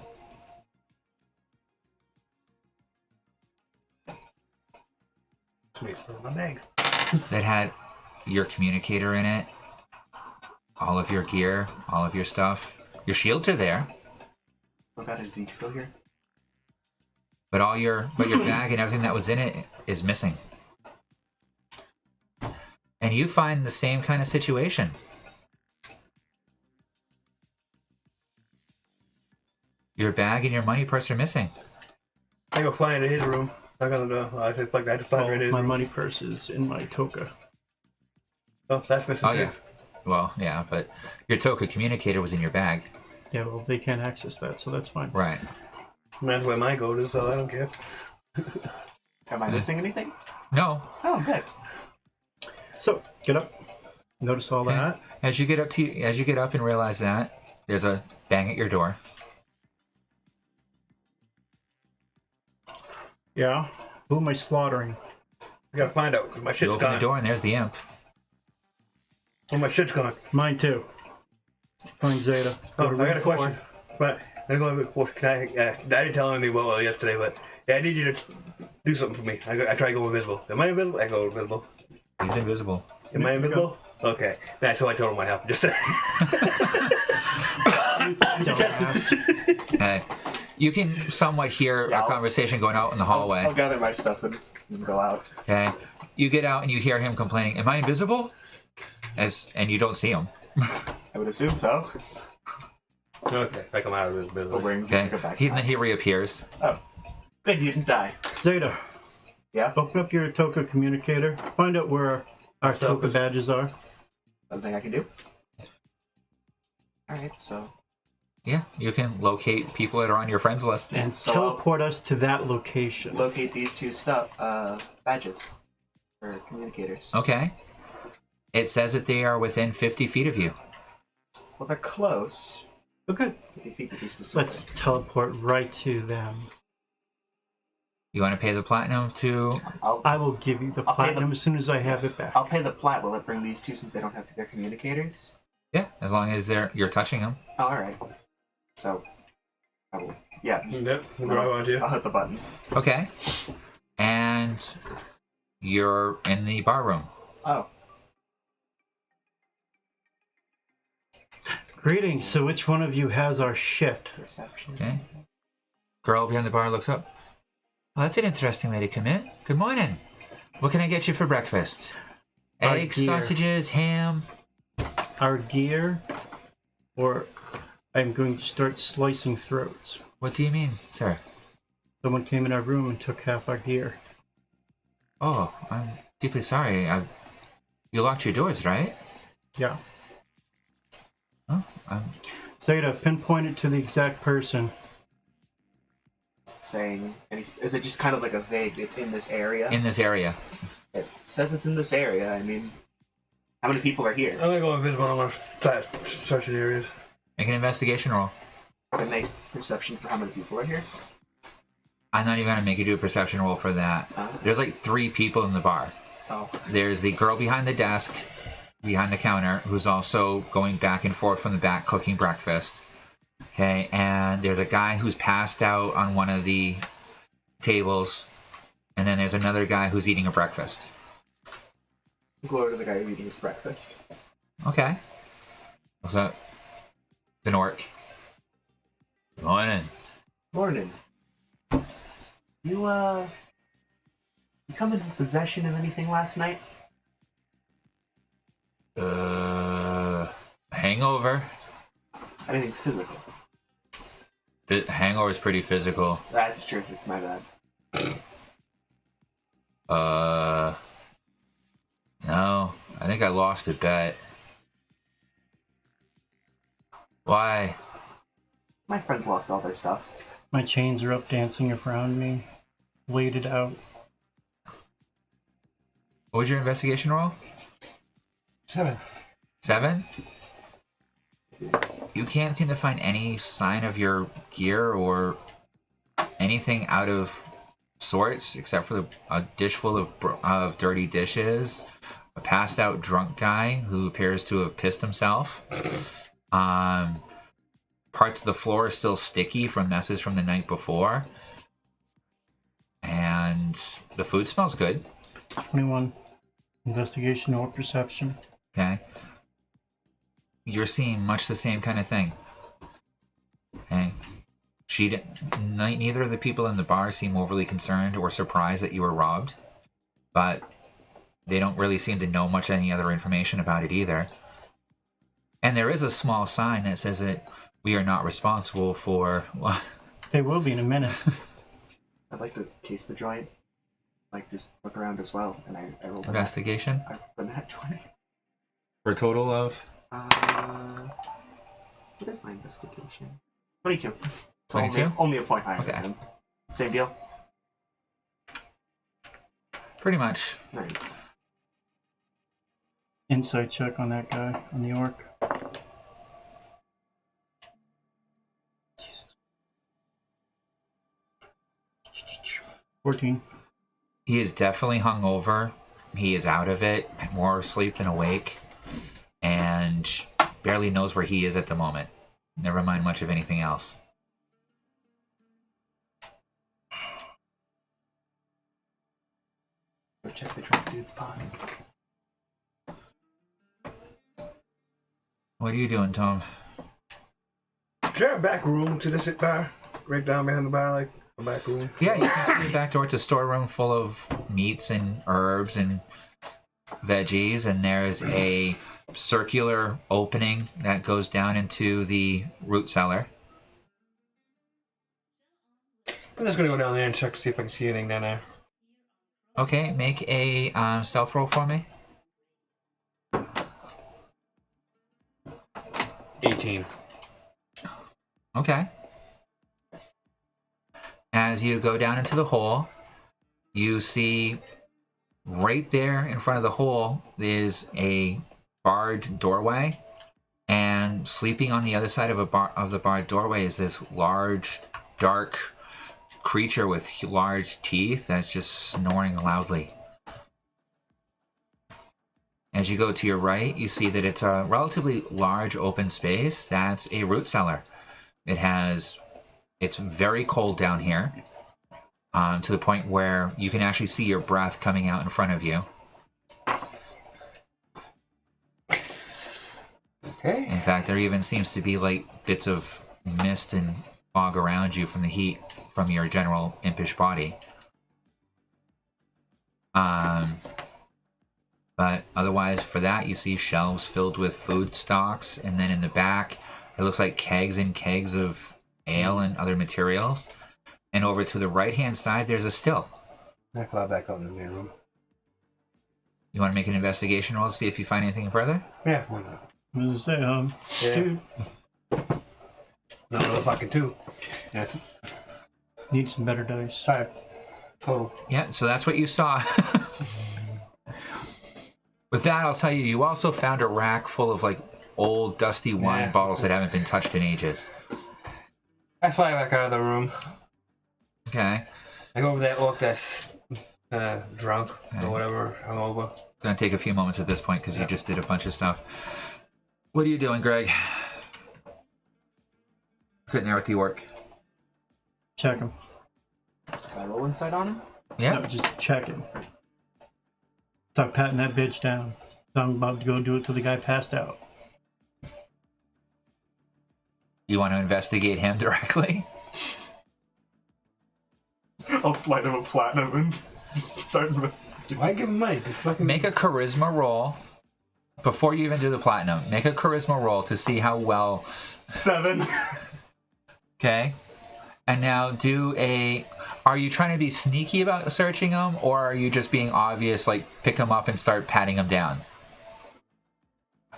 Speaker 2: Sweet, throw my bag.
Speaker 1: That had your communicator in it, all of your gear, all of your stuff. Your shields are there,
Speaker 3: What about, is Zeke still here?
Speaker 1: but your bag and everything that was in it is missing. And you find the same kind of situation. Your bag and your money purse are missing.
Speaker 2: I go fly into his room. Knock on the door. I had to fly right in his
Speaker 4: My
Speaker 2: room.
Speaker 4: money purse is in my Toka.
Speaker 2: Oh, that's missing
Speaker 1: Oh
Speaker 2: too.
Speaker 1: yeah. Well, yeah, but your Toka communicator was in your bag.
Speaker 4: Yeah, well, they can't access that, so that's fine.
Speaker 1: Right.
Speaker 2: That's where my gold is, so I don't care.
Speaker 3: Am I missing anything?
Speaker 1: No.
Speaker 3: Oh, good.
Speaker 4: So, get up. Notice all
Speaker 1: Okay.
Speaker 4: that.
Speaker 1: As you get up and realize that, there's a bang at your door.
Speaker 4: Yeah. Who am I slaughtering?
Speaker 2: I gotta find out, 'cause my
Speaker 1: You
Speaker 2: shit's
Speaker 1: open the
Speaker 2: gone.
Speaker 1: door and there's the imp.
Speaker 2: Oh, my shit's gone.
Speaker 4: Mine too. Find Zeta.
Speaker 2: Oh,
Speaker 4: Go to
Speaker 2: I got a
Speaker 4: room 4.
Speaker 2: question. But I didn't tell him anything about it yesterday, but yeah, I need you to do something for me. I try to go invisible. Am I invisible? I go invisible.
Speaker 1: He's invisible.
Speaker 2: Am I invisible? Okay. That's what I told him what happened. Just
Speaker 4: Dumbass.
Speaker 1: Okay. You can somewhat hear
Speaker 3: Yeah,
Speaker 1: a
Speaker 3: I'll-
Speaker 1: conversation going out in the hallway.
Speaker 3: I'll gather my stuff and go out.
Speaker 1: Okay. You get out and you hear him complaining, "Am I invisible?" And you don't see him.
Speaker 3: I would assume so.
Speaker 2: okay. I come out of this
Speaker 3: Still
Speaker 2: business.
Speaker 3: wearing Zeke
Speaker 1: Okay.
Speaker 3: back.
Speaker 1: Then he reappears.
Speaker 3: Oh. Good, you didn't die.
Speaker 4: Zeta,
Speaker 3: Yeah?
Speaker 4: open up your Toka communicator. Find out where our Toka badges are.
Speaker 3: Something I can do? Alright, so
Speaker 1: Yeah. You can locate people that are on your friends list.
Speaker 4: And
Speaker 3: So
Speaker 4: teleport us to that location.
Speaker 3: locate these two badges. Or communicators.
Speaker 1: Okay. It says that they are within 50 feet of you.
Speaker 3: Well, they're close.
Speaker 4: Okay.
Speaker 3: 50 feet to be specific.
Speaker 4: Let's teleport right to them.
Speaker 1: You want to pay the platinum to...
Speaker 4: I will give you the
Speaker 3: I'll pay
Speaker 4: platinum as soon as I have it back.
Speaker 3: I'll pay the plat. Will it bring these two since they don't have their communicators?
Speaker 1: Yeah, as long as you're touching them.
Speaker 3: Oh, alright. So, I will. Yeah, just,
Speaker 2: Yep. What do I want to do?
Speaker 3: I'll hit the button.
Speaker 1: Okay. And you're in the bar room.
Speaker 3: Oh.
Speaker 4: Greetings. So which one of you has our shit?
Speaker 3: Perception.
Speaker 1: Okay. Girl behind the bar looks up. Well, that's an interesting way to come in. Good morning. What can I get you for breakfast?
Speaker 4: Our
Speaker 1: Eggs,
Speaker 4: gear.
Speaker 1: sausages, ham.
Speaker 4: Our gear? Or I'm going to start slicing throats.
Speaker 1: What do you mean, sir?
Speaker 4: Someone came in our room and took half our gear.
Speaker 1: Oh, I'm deeply sorry. You locked your doors, right?
Speaker 4: Yeah.
Speaker 1: Oh,
Speaker 4: Zeta, pinpoint it to the exact person.
Speaker 3: Saying, is it just kind of like a vague, it's in this area?
Speaker 1: in this area.
Speaker 3: It says it's in this area. I mean, how many people are here?
Speaker 2: I'm gonna go invisible. I want to start searching areas.
Speaker 1: Make an investigation roll.
Speaker 3: Can make perception for how many people are here?
Speaker 1: I'm not even going to make you do a perception roll for that. There's like 3 people in the bar.
Speaker 3: Oh.
Speaker 1: There's the girl behind the desk, behind the counter, who's also going back and forth from the back cooking breakfast. Okay, and there's a guy who's passed out on one of the tables, and then there's another guy who's eating a breakfast.
Speaker 3: Go over to the guy who's eating his breakfast.
Speaker 1: Okay. What's up? It's an orc. Good morning.
Speaker 3: Morning. You come into possession of anything last night?
Speaker 1: Hangover.
Speaker 3: Anything physical?
Speaker 1: The hangover is pretty physical.
Speaker 3: That's true. It's my bad.
Speaker 1: No. I think I lost a bet. Why?
Speaker 3: My friends lost all their stuff.
Speaker 4: My chains are up dancing around me. Waited out.
Speaker 1: What was your investigation roll?
Speaker 2: 7.
Speaker 1: 7? You can't seem to find any sign of your gear or anything out of sorts except for a dish full of dirty dishes, a passed out drunk guy who appears to have pissed himself. Parts of the floor are still sticky from messes from the night before. And the food smells good.
Speaker 4: 21. Investigation or perception.
Speaker 1: Okay. You're seeing much the same kind of thing. Okay. Neither of the people in the bar seem overly concerned or surprised that you were robbed, but they don't really seem to know much any other information about it either. And there is a small sign that says that we are not responsible for...
Speaker 4: They will be in a minute.
Speaker 3: I'd like to case the joint. Like, just look around as well. And I rolled
Speaker 1: Investigation?
Speaker 3: I rolled a nat 20.
Speaker 1: For a total of?
Speaker 3: What is my investigation? 22. So
Speaker 1: 22?
Speaker 3: Only a point higher
Speaker 1: Okay.
Speaker 3: than him. Same deal?
Speaker 1: Pretty much.
Speaker 3: Alright.
Speaker 4: Insight check on that guy, on the orc. 14.
Speaker 1: He is definitely hungover. He is out of it, more asleep than awake, and barely knows where he is at the moment. Never mind much of anything else.
Speaker 3: Go check the drunk dude's pockets.
Speaker 1: What are you doing, Tom?
Speaker 2: Is there a back room to this bar? Right down behind the bar, like a back room?
Speaker 1: Yeah, you can see the back door. It's a storeroom full of meats and herbs and veggies, and there's a circular opening that goes down into the root cellar.
Speaker 2: I'm just gonna go down there and check to see if I can see anything down there.
Speaker 1: Okay, make a stealth roll for me.
Speaker 2: 18.
Speaker 1: Okay. As you go down into the hole, you see right there in front of the hole is a barred doorway, and sleeping on the other side of the barred doorway is this large, dark creature with large teeth that's just snoring loudly. As you go to your right, you see that it's a relatively large open space. That's a root cellar. It's very cold down here, to the point where you can actually see your breath coming out in front of you.
Speaker 2: Okay.
Speaker 1: In fact, there even seems to be like bits of mist and fog around you from the heat from your general impish body. But otherwise, for that, you see shelves filled with food stocks, and then in the back, it looks like kegs and kegs of ale and other materials. And over to the right-hand side, there's a still.
Speaker 2: I fly back out in the main room.
Speaker 1: You want to make an investigation roll to see if you find anything further?
Speaker 2: Yeah, why not?
Speaker 4: What does it say?
Speaker 2: Yeah.
Speaker 4: Dude,
Speaker 2: Not another fucking 2. Yeah,
Speaker 4: need some better dice.
Speaker 2: 5 total.
Speaker 1: Yeah, so that's what you saw. With that, I'll tell you, you also found a rack full of like old dusty wine bottles that haven't been touched in ages.
Speaker 2: I fly back out of the room.
Speaker 1: Okay.
Speaker 2: I go over to that orc that's drunk or whatever, hungover.
Speaker 1: It's gonna take a few moments at this point because you just did a bunch of stuff. What are you doing, Greg? Sitting there with the orc.
Speaker 4: Check him.
Speaker 3: Can I roll insight on him?
Speaker 1: Yeah.
Speaker 4: No, just check him. Start patting that bitch down. I'm about to go do it till the guy passed out.
Speaker 1: You want to investigate him directly?
Speaker 6: I'll slide him a platinum and start investigating.
Speaker 2: Why give him money? Just fucking
Speaker 1: Make a charisma roll before you even do the platinum. Make a charisma roll to see how well.
Speaker 6: 7.
Speaker 1: Okay. And now do a. Are you trying to be sneaky about searching him, or are you just being obvious, like pick him up and start patting him down?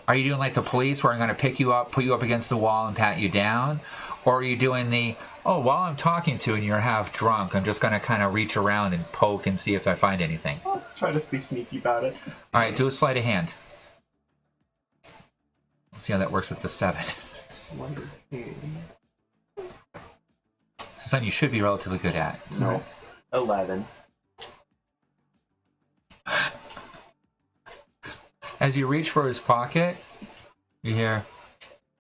Speaker 1: Are you doing like the police, where I'm going to pick you up, put you up against the wall, and pat you down? Or are you doing the, oh, while I'm talking to you and you're half drunk, I'm just going to kind of reach around and poke and see if I find anything?
Speaker 3: I'll try to be sneaky about it.
Speaker 1: All right, do a sleight of hand. Let's see how that works with the 7.
Speaker 3: Sleight of hand.
Speaker 1: It's something you should be relatively good at.
Speaker 3: No. 11.
Speaker 1: As you reach for his pocket, you hear,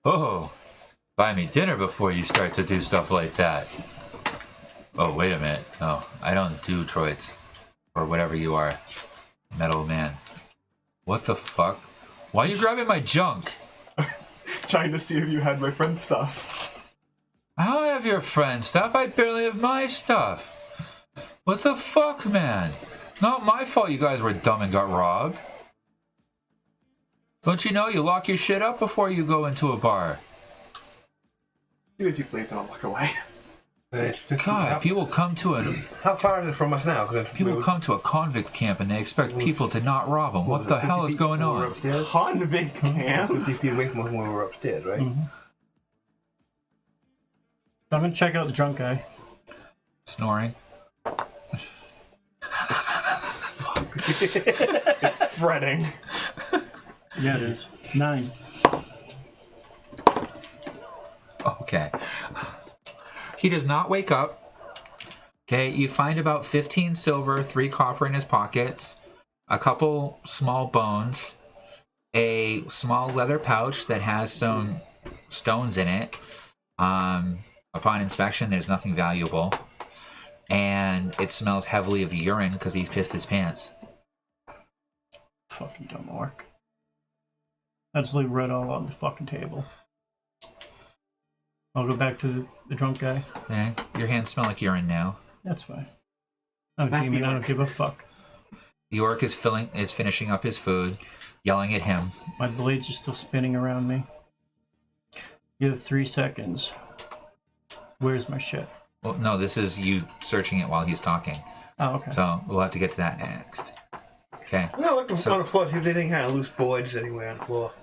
Speaker 1: oh, buy me dinner before you start to do stuff like that. Oh, wait a minute. No, I don't do droids. Or whatever you are. Metal man. What the fuck? Why are you grabbing my junk?
Speaker 3: Trying to see if you had my friend's stuff.
Speaker 1: I don't have your friend's stuff. I barely have my stuff. What the fuck, man? Not my fault you guys were dumb and got robbed. Don't you know you lock your shit up before you go into a bar?
Speaker 3: Do as you please and I'll walk away.
Speaker 1: God, people come to a
Speaker 2: How far is it from us now? 'Cause
Speaker 1: people come to a convict camp and they expect people to not rob them. What the hell is going on?
Speaker 2: Upstairs?
Speaker 3: Convict camp?
Speaker 2: 50 feet away from us when we were upstairs, right?
Speaker 4: Mm-hmm. I'm gonna check out the drunk guy.
Speaker 1: Snoring.
Speaker 3: It's spreading.
Speaker 4: Yeah, it is. 9.
Speaker 1: Okay. He does not wake up. Okay, you find about 15 silver, 3 copper in his pockets, a couple small bones, a small leather pouch that has some stones in it. Upon inspection, there's nothing valuable. And it smells heavily of urine because he pissed his pants.
Speaker 4: Fucking don't work. I just leave red all on the fucking table. I'll go back to the drunk guy.
Speaker 1: Okay, your hands smell like urine now.
Speaker 4: That's fine. I'm a
Speaker 3: Smack
Speaker 4: demon,
Speaker 3: the
Speaker 4: I don't
Speaker 3: orc.
Speaker 4: give a fuck.
Speaker 1: The orc is finishing up his food, yelling at him.
Speaker 4: My blades are still spinning around me. You have 3 seconds. Where's my shit?
Speaker 1: Well, no, this is you searching it while he's talking.
Speaker 4: Oh, okay.
Speaker 1: So we'll have to get to that next. Okay.
Speaker 2: I'm gonna look on the floor, see if there's any kind of loose boards anywhere on the floor.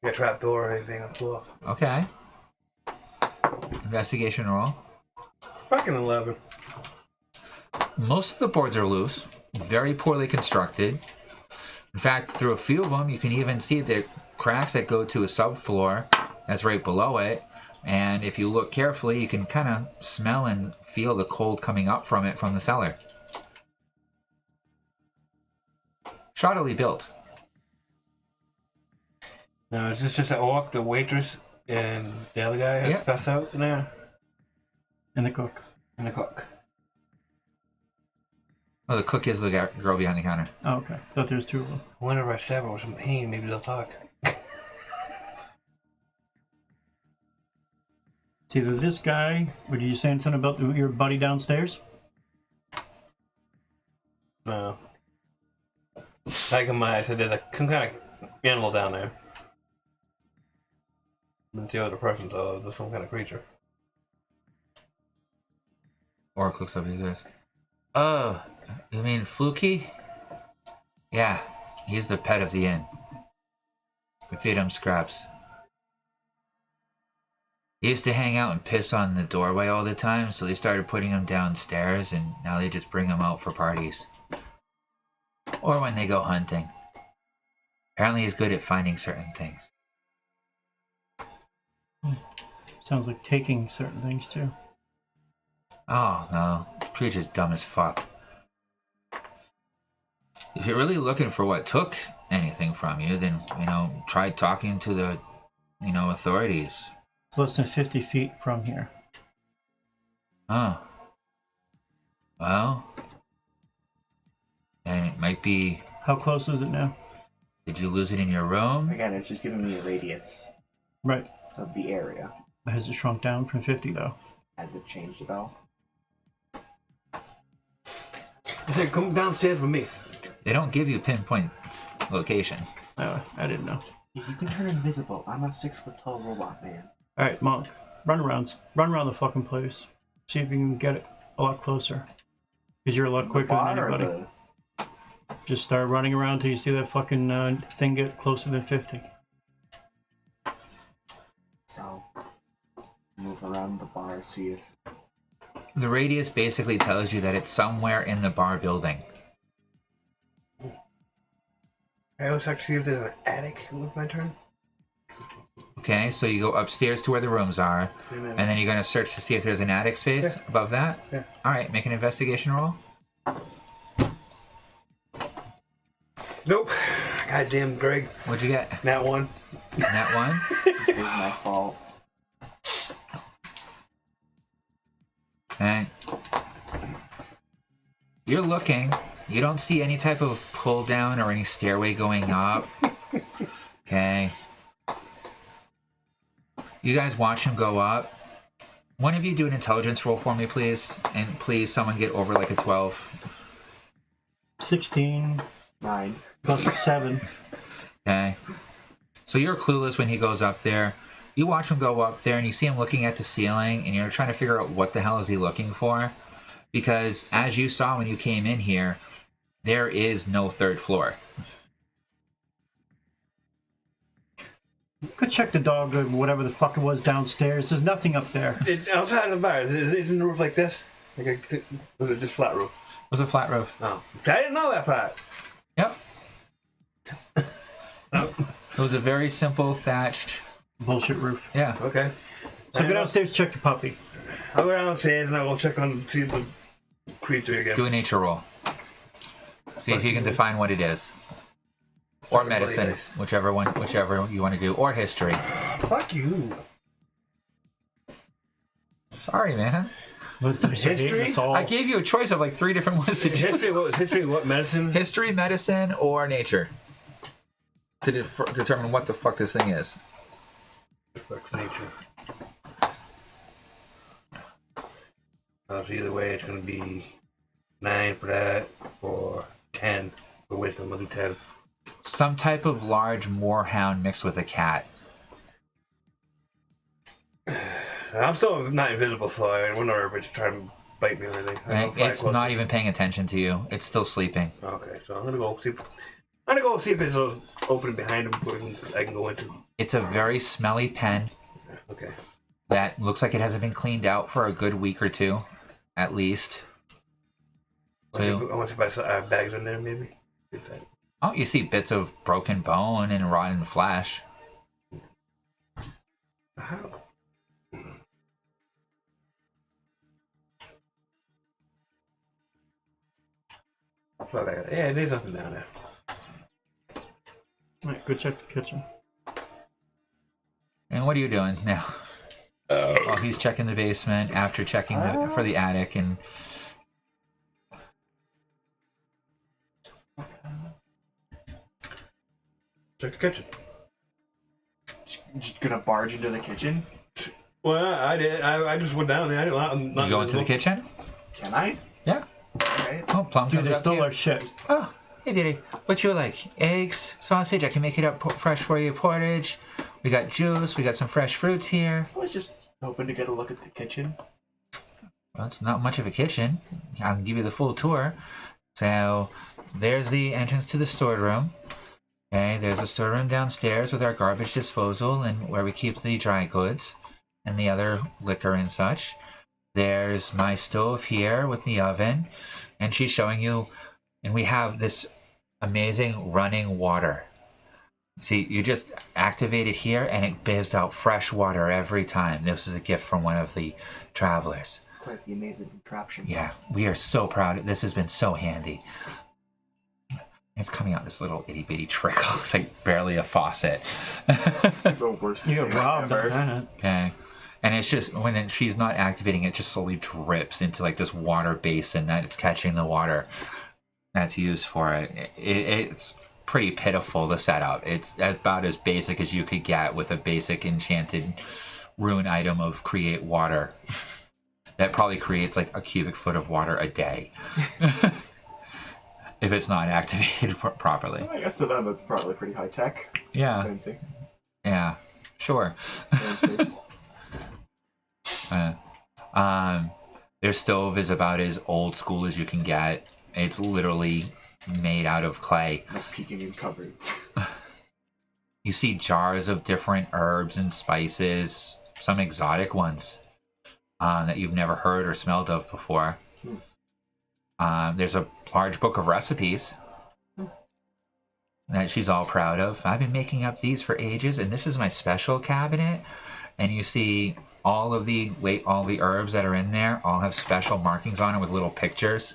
Speaker 2: Like a trap door or anything on the floor.
Speaker 1: Okay. Investigation roll.
Speaker 2: Fucking 11.
Speaker 1: Most of the boards are loose, very poorly constructed. In fact, through a few of them, you can even see the cracks that go to a subfloor that's right below it. And if you look carefully, you can kind of smell and feel the cold coming up from it from the cellar. Shoddily built.
Speaker 2: Now, is this just an orc, the waitress, and the other guy
Speaker 1: Yeah.
Speaker 2: passed out in there?
Speaker 4: And the cook.
Speaker 2: And the cook.
Speaker 1: Oh, the cook is the girl behind the counter.
Speaker 4: Oh, okay. Thought there was 2 of them.
Speaker 2: Whenever I stab her with some pain, maybe they'll talk.
Speaker 4: It's either this guy, or did you say anything about your buddy downstairs?
Speaker 2: No. Like I said, there's some kind of animal down there. Didn't see what the person saw. There's some kind of creature.
Speaker 1: Orc looks up at you guys. Oh, you mean Fluky? Yeah, he's the pet of the inn. We feed him scraps. He used to hang out and piss on the doorway all the time, so they started putting him downstairs, and now they just bring him out for parties. Or when they go hunting. Apparently he's good at finding certain things.
Speaker 4: Sounds like taking certain things too.
Speaker 1: Oh, no. The creature's dumb as fuck. If you're really looking for what took anything from you, then, try talking to the, authorities.
Speaker 4: It's less than 50 feet from here.
Speaker 1: Oh. Well. And it might be...
Speaker 4: How close is it now?
Speaker 1: Did you lose it in your room?
Speaker 3: Again, it's just giving me a radius
Speaker 4: Right.
Speaker 3: of the area.
Speaker 4: Has it shrunk down from 50 though?
Speaker 3: Has it changed at all?
Speaker 2: I said, come downstairs with me.
Speaker 1: They don't give you pinpoint location.
Speaker 4: I didn't know.
Speaker 3: You can turn invisible. I'm a 6-foot-tall robot man.
Speaker 4: Alright, Monk. Run around the fucking place. See if you can get it a lot closer. Because you're a lot quicker than anybody. Just start running around until you see that fucking thing get closer than 50.
Speaker 3: So, move around the bar, see if...
Speaker 1: The radius basically tells you that it's somewhere in the bar building.
Speaker 2: I always have to see if there's an attic with my turn.
Speaker 1: Okay, so you go upstairs to where the rooms are, and then you're going to search to see if there's an attic space above that?
Speaker 2: Yeah.
Speaker 1: Alright, make an investigation roll.
Speaker 2: Nope. Goddamn, Greg.
Speaker 1: What'd you get?
Speaker 2: Nat 1.
Speaker 1: That one?
Speaker 3: This is my fault.
Speaker 1: Okay. You're looking. You don't see any type of pull down or any stairway going up. Okay. You guys watch him go up. One of you do an intelligence roll for me, please. And please, someone get over like a 12.
Speaker 4: 16
Speaker 3: 9.
Speaker 4: plus 7.
Speaker 1: Okay. So you're clueless when he goes up there. You watch him go up there and you see him looking at the ceiling and you're trying to figure out what the hell is he looking for. Because as you saw when you came in here, there is no third floor.
Speaker 4: Go check the dog or whatever the fuck it was downstairs. There's nothing up there.
Speaker 2: Outside of the bar, isn't the roof like this? Was it just flat roof?
Speaker 1: It was a flat roof.
Speaker 2: Oh. I didn't know that part.
Speaker 1: Yep. It was a very simple thatched.
Speaker 4: Bullshit roof.
Speaker 1: Yeah.
Speaker 2: Okay.
Speaker 4: So go downstairs, check the puppy.
Speaker 2: I'll go downstairs and I'll go check on see the creature again.
Speaker 1: Do a nature roll. See if you can define what it is. Or medicine, whichever you want to do, or history.
Speaker 2: Fuck you.
Speaker 1: Sorry, man.
Speaker 2: History?
Speaker 1: I gave you a choice of like 3 different ones to choose.
Speaker 2: History? What was history? What medicine?
Speaker 1: History, medicine, or nature. To determine what the fuck this thing is.
Speaker 2: Fuck nature. So either way, it's gonna be 9 for that, or 10 for wisdom. I'll do 10.
Speaker 1: Some type of large moorhound mixed with a cat.
Speaker 2: I'm still not invisible, so I wouldn't if it's trying to bite me or anything.
Speaker 1: It's not even paying attention to you. It's still sleeping.
Speaker 2: Okay, so I'm gonna go see. I'm gonna go see if it's open behind him where I can go into.
Speaker 1: It's a very smelly pen
Speaker 2: Okay.
Speaker 1: that looks like it hasn't been cleaned out for a good week or 2, at least.
Speaker 2: I want to buy some bags in there, maybe. Get that.
Speaker 1: Oh, you see bits of broken bone and rotten flesh.
Speaker 2: How? Yeah, there's nothing down there.
Speaker 4: Alright, go check the kitchen.
Speaker 1: And what are you doing now? Well, he's checking the basement after checking for the attic and...
Speaker 2: Check the kitchen.
Speaker 3: Just gonna barge into the kitchen?
Speaker 2: Well, I did. I just went down there. I didn't.
Speaker 1: You go into the kitchen?
Speaker 3: Can I?
Speaker 1: Yeah.
Speaker 3: Alright.
Speaker 1: Oh, Plum
Speaker 4: Dude,
Speaker 1: comes
Speaker 4: they
Speaker 1: up to
Speaker 4: stole
Speaker 1: you.
Speaker 4: our shit.
Speaker 1: Oh, hey, Diddy. What you like? Eggs, sausage. I can make it up fresh for you. Porridge. We got juice. We got some fresh fruits here.
Speaker 3: I was just hoping to get a look at the kitchen.
Speaker 1: Well, it's not much of a kitchen. I can give you the full tour. So, there's the entrance to the storeroom. Okay, there's a storeroom downstairs with our garbage disposal and where we keep the dry goods and the other liquor and such. There's my stove here with the oven, and she's showing you, and we have this amazing running water. See, you just activate it here and it gives out fresh water every time. This is a gift from one of the travelers.
Speaker 3: Quite the amazing contraption.
Speaker 1: Yeah, we are so proud. This has been so handy. It's coming out this little itty bitty trickle. It's like barely a faucet.
Speaker 3: The worst
Speaker 4: You
Speaker 3: thing
Speaker 4: got robbed
Speaker 3: ever.
Speaker 4: on that.
Speaker 1: Okay. And it's just, she's not activating it, just slowly drips into like this water basin that it's catching the water that's used for it. It's pretty pitiful, the setup. It's about as basic as you could get with a basic enchanted rune item of create water. That probably creates like a cubic foot of water a day. If it's not activated properly.
Speaker 3: I guess to them that's probably pretty high tech.
Speaker 1: Yeah.
Speaker 3: Fancy.
Speaker 1: Yeah. Sure.
Speaker 3: Fancy.
Speaker 1: Their stove is about as old school as you can get. It's literally made out of clay.
Speaker 3: Like peeking in cupboards.
Speaker 1: You see jars of different herbs and spices, some exotic ones. that you've never heard or smelled of before. There's a large book of recipes that she's all proud of. I've been making up these for ages, and this is my special cabinet. And you see all the herbs that are in there all have special markings on it with little pictures.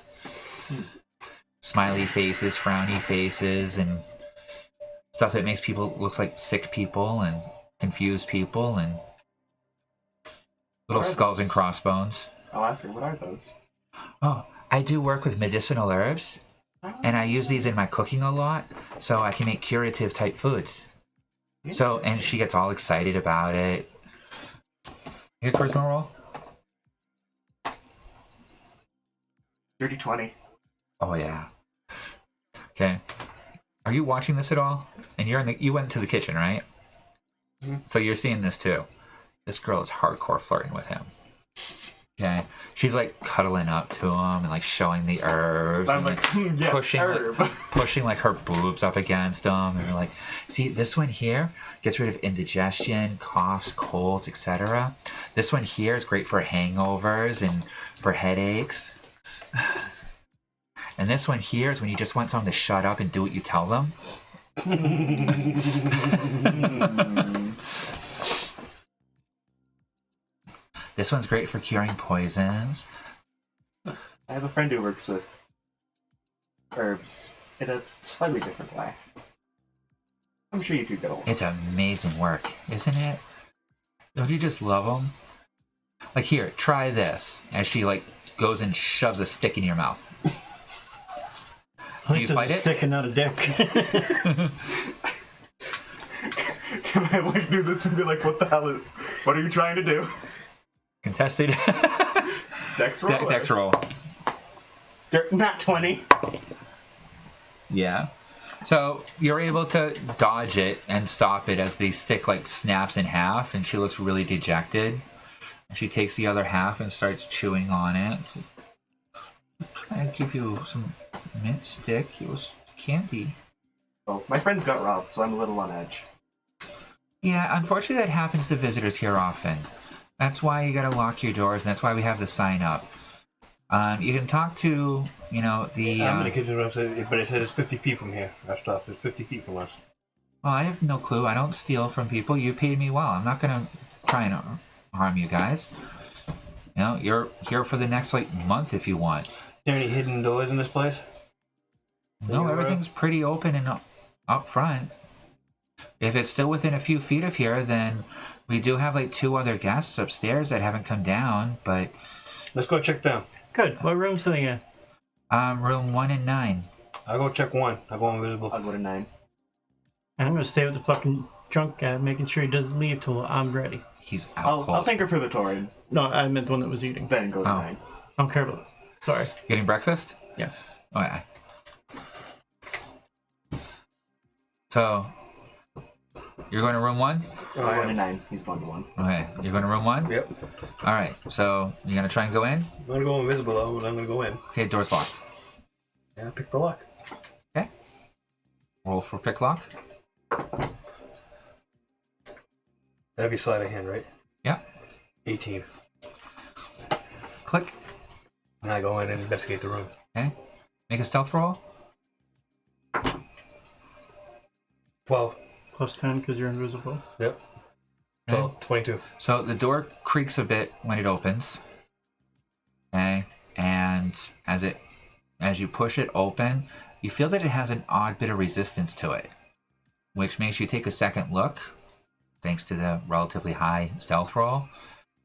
Speaker 1: Smiley faces, frowny faces, and stuff that makes people look like sick people and confused people, and little skulls and crossbones.
Speaker 3: I'll ask her, what are those?
Speaker 1: Oh, I do work with medicinal herbs, and I use these in my cooking a lot, so I can make curative type foods. So, and she gets all excited about it. Get a charisma roll.
Speaker 3: Dirty 20.
Speaker 1: Oh yeah. Okay. Are you watching this at all? And you went to the kitchen, right?
Speaker 3: Mm-hmm.
Speaker 1: So you're seeing this too. This girl is hardcore flirting with him. Okay. She's like cuddling up to him and like showing the herbs.
Speaker 3: I'm
Speaker 1: and,
Speaker 3: like, yes, herb.
Speaker 1: pushing like her boobs up against him, and you're like, see, this one here gets rid of indigestion, coughs, colds, etc. This one here is great for hangovers and for headaches. And this one here is when you just want someone to shut up and do what you tell them. This one's great for curing poisons.
Speaker 3: I have a friend who works with herbs in a slightly different way. I'm sure you two get along.
Speaker 1: It's amazing work, isn't it? Don't you just love them? Like, here, try this. As she, like, goes and shoves a stick in your mouth. Do you fight it?
Speaker 4: Stick and not a dick.
Speaker 3: Can I, like, do this and be like, what the hell is... What are you trying to do?
Speaker 1: Contested.
Speaker 3: Dex roll?
Speaker 1: Dex roll.
Speaker 3: Not 20.
Speaker 1: Yeah. So you're able to dodge it and stop it as the stick like snaps in half, and she looks really dejected. And she takes the other half and starts chewing on it. I'm trying to give you some mint stick. It was candy.
Speaker 3: Oh, my friends got robbed, so I'm a little on edge.
Speaker 1: Yeah, unfortunately that happens to visitors here often. That's why you gotta lock your doors, and that's why we have the sign up. You can talk to, the...
Speaker 2: I'm in the kitchen, but it said it's 50 feet from here. That's tough. It's 50 feet from us.
Speaker 1: Well, I have no clue. I don't steal from people. You paid me well. I'm not gonna try and harm you guys. You're here for the next, month if you want.
Speaker 2: Is there any hidden doors in this place?
Speaker 1: No, everything's pretty open and up front. If it's still within a few feet of here, then we do have, 2 other guests upstairs that haven't come down, but...
Speaker 2: Let's go check them.
Speaker 4: Good. What room's are they in?
Speaker 1: Room 1 and 9.
Speaker 2: I'll go check 1. I'll go invisible.
Speaker 3: I'll go to 9.
Speaker 4: And I'm gonna stay with the fucking drunk guy, making sure he doesn't leave till I'm ready.
Speaker 1: He's out cold.
Speaker 3: I'll thank her for the Torin,
Speaker 4: No, I meant the one that was eating.
Speaker 3: then go to
Speaker 1: Oh.
Speaker 3: 9.
Speaker 4: I don't care about that. Sorry.
Speaker 1: Getting breakfast?
Speaker 4: Yeah.
Speaker 1: Oh, yeah. So, you're going to room 1?
Speaker 3: I'm going to 9. He's going to 1.
Speaker 1: Okay, you're going to room 1?
Speaker 2: Yep.
Speaker 1: All right, so you're going to try and go in?
Speaker 2: I'm gonna go invisible though, but I'm gonna go in.
Speaker 1: Okay, door's locked.
Speaker 2: Yeah, pick the lock.
Speaker 1: Okay. Roll for pick lock.
Speaker 2: That'd be sleight of hand, right?
Speaker 1: Yeah.
Speaker 2: 18.
Speaker 1: Click.
Speaker 2: Now I go in and investigate the room.
Speaker 1: Okay. Make a stealth roll.
Speaker 2: 12.
Speaker 4: Plus 10 because you're invisible.
Speaker 2: Yep.
Speaker 1: Okay.
Speaker 2: 12. 22.
Speaker 1: So the door creaks a bit when it opens. Okay. And as you push it open, you feel that it has an odd bit of resistance to it, which makes you take a second look, thanks to the relatively high stealth roll,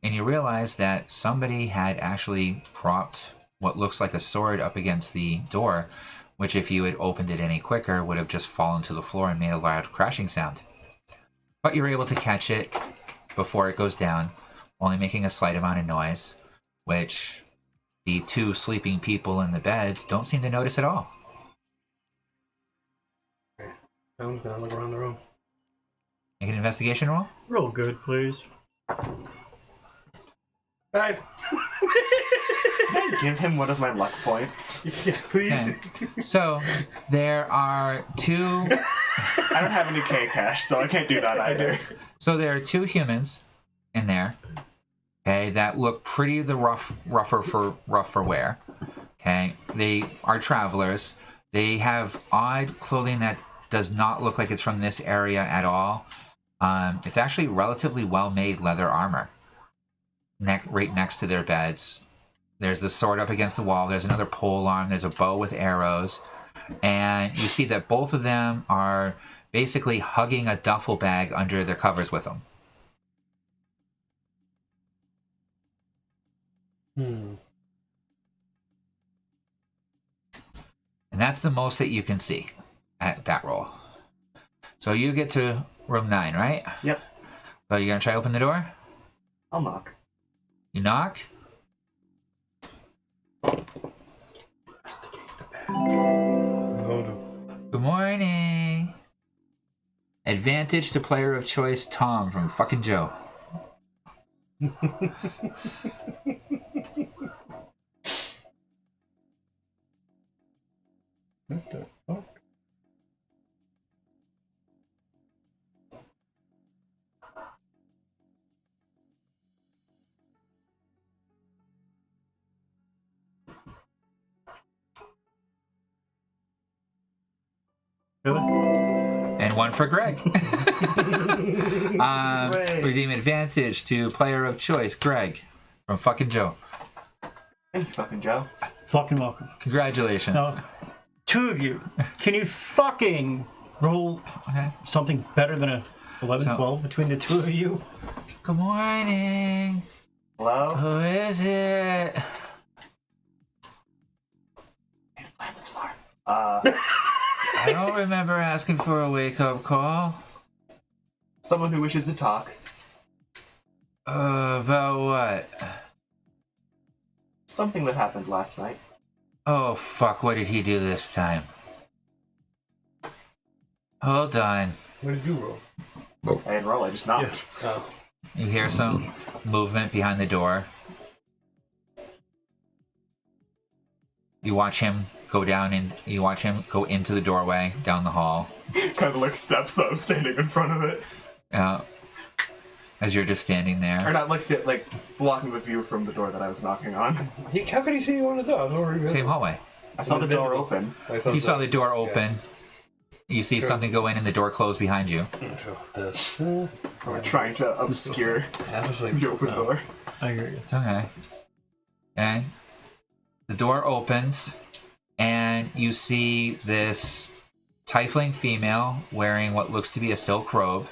Speaker 1: and you realize that somebody had actually propped what looks like a sword up against the door, which if you had opened it any quicker would have just fallen to the floor and made a loud crashing sound. But you're able to catch it before it goes down, only making a slight amount of noise, which the 2 sleeping people in the beds don't seem to notice at all.
Speaker 2: I'm gonna look around the room.
Speaker 1: Make an investigation roll.
Speaker 4: Roll good, please.
Speaker 2: 5.
Speaker 3: Can I give him one of my luck points?
Speaker 2: Yeah, please.
Speaker 1: Okay. So there are 2.
Speaker 3: I don't have any K cash, so I can't do that either.
Speaker 1: So there are 2 humans in there. Okay, okay, that look pretty rough for wear. Okay, they are travelers. They have odd clothing that does not look like it's from this area at all. It's actually relatively well-made leather armor. Right next to their beds. There's the sword up against the wall. There's another pole arm. There's a bow with arrows. And you see that both of them are basically hugging a duffel bag under their covers with them. And that's the most that you can see at that roll. So you get to room 9, right?
Speaker 3: Yep.
Speaker 1: So you gonna try to open the door?
Speaker 3: I'll knock.
Speaker 1: You knock? Good morning. Advantage to player of choice Tom from fucking Joe.
Speaker 2: What the fuck?
Speaker 4: Really?
Speaker 1: And one for Greg. Redeem advantage to player of choice Greg from fucking Joe.
Speaker 3: Thank you, fucking Joe.
Speaker 4: Fucking welcome.
Speaker 1: Congratulations.
Speaker 4: Now, 2 of you, can you fucking roll something better than a 11, 12 between the 2 of you?
Speaker 1: Good morning.
Speaker 3: Hello?
Speaker 1: Who is it?
Speaker 3: Plan this far.
Speaker 1: I don't remember asking for a wake-up call.
Speaker 3: Someone who wishes to talk.
Speaker 1: About what?
Speaker 3: Something that happened last night.
Speaker 1: Oh, fuck, what did he do this time? Hold on.
Speaker 2: What did you roll?
Speaker 3: I didn't roll, I just knocked.
Speaker 2: Oh.
Speaker 1: You hear some movement behind the door. You watch him go down and you watch him go into the doorway down the hall.
Speaker 3: Kind of like steps up, standing in front of it.
Speaker 1: As you're just standing
Speaker 3: Or
Speaker 1: there.
Speaker 3: not like blocking the view from the door that I was knocking on.
Speaker 2: How could he see you on the door? I don't remember.
Speaker 1: Same hallway.
Speaker 3: I saw the door open.
Speaker 1: You saw the door open. You see something go in and the door close behind you.
Speaker 3: Or trying to obscure the open door.
Speaker 4: I hear you.
Speaker 1: It's okay. Okay. The door opens and you see this tiefling female wearing what looks to be a silk robe.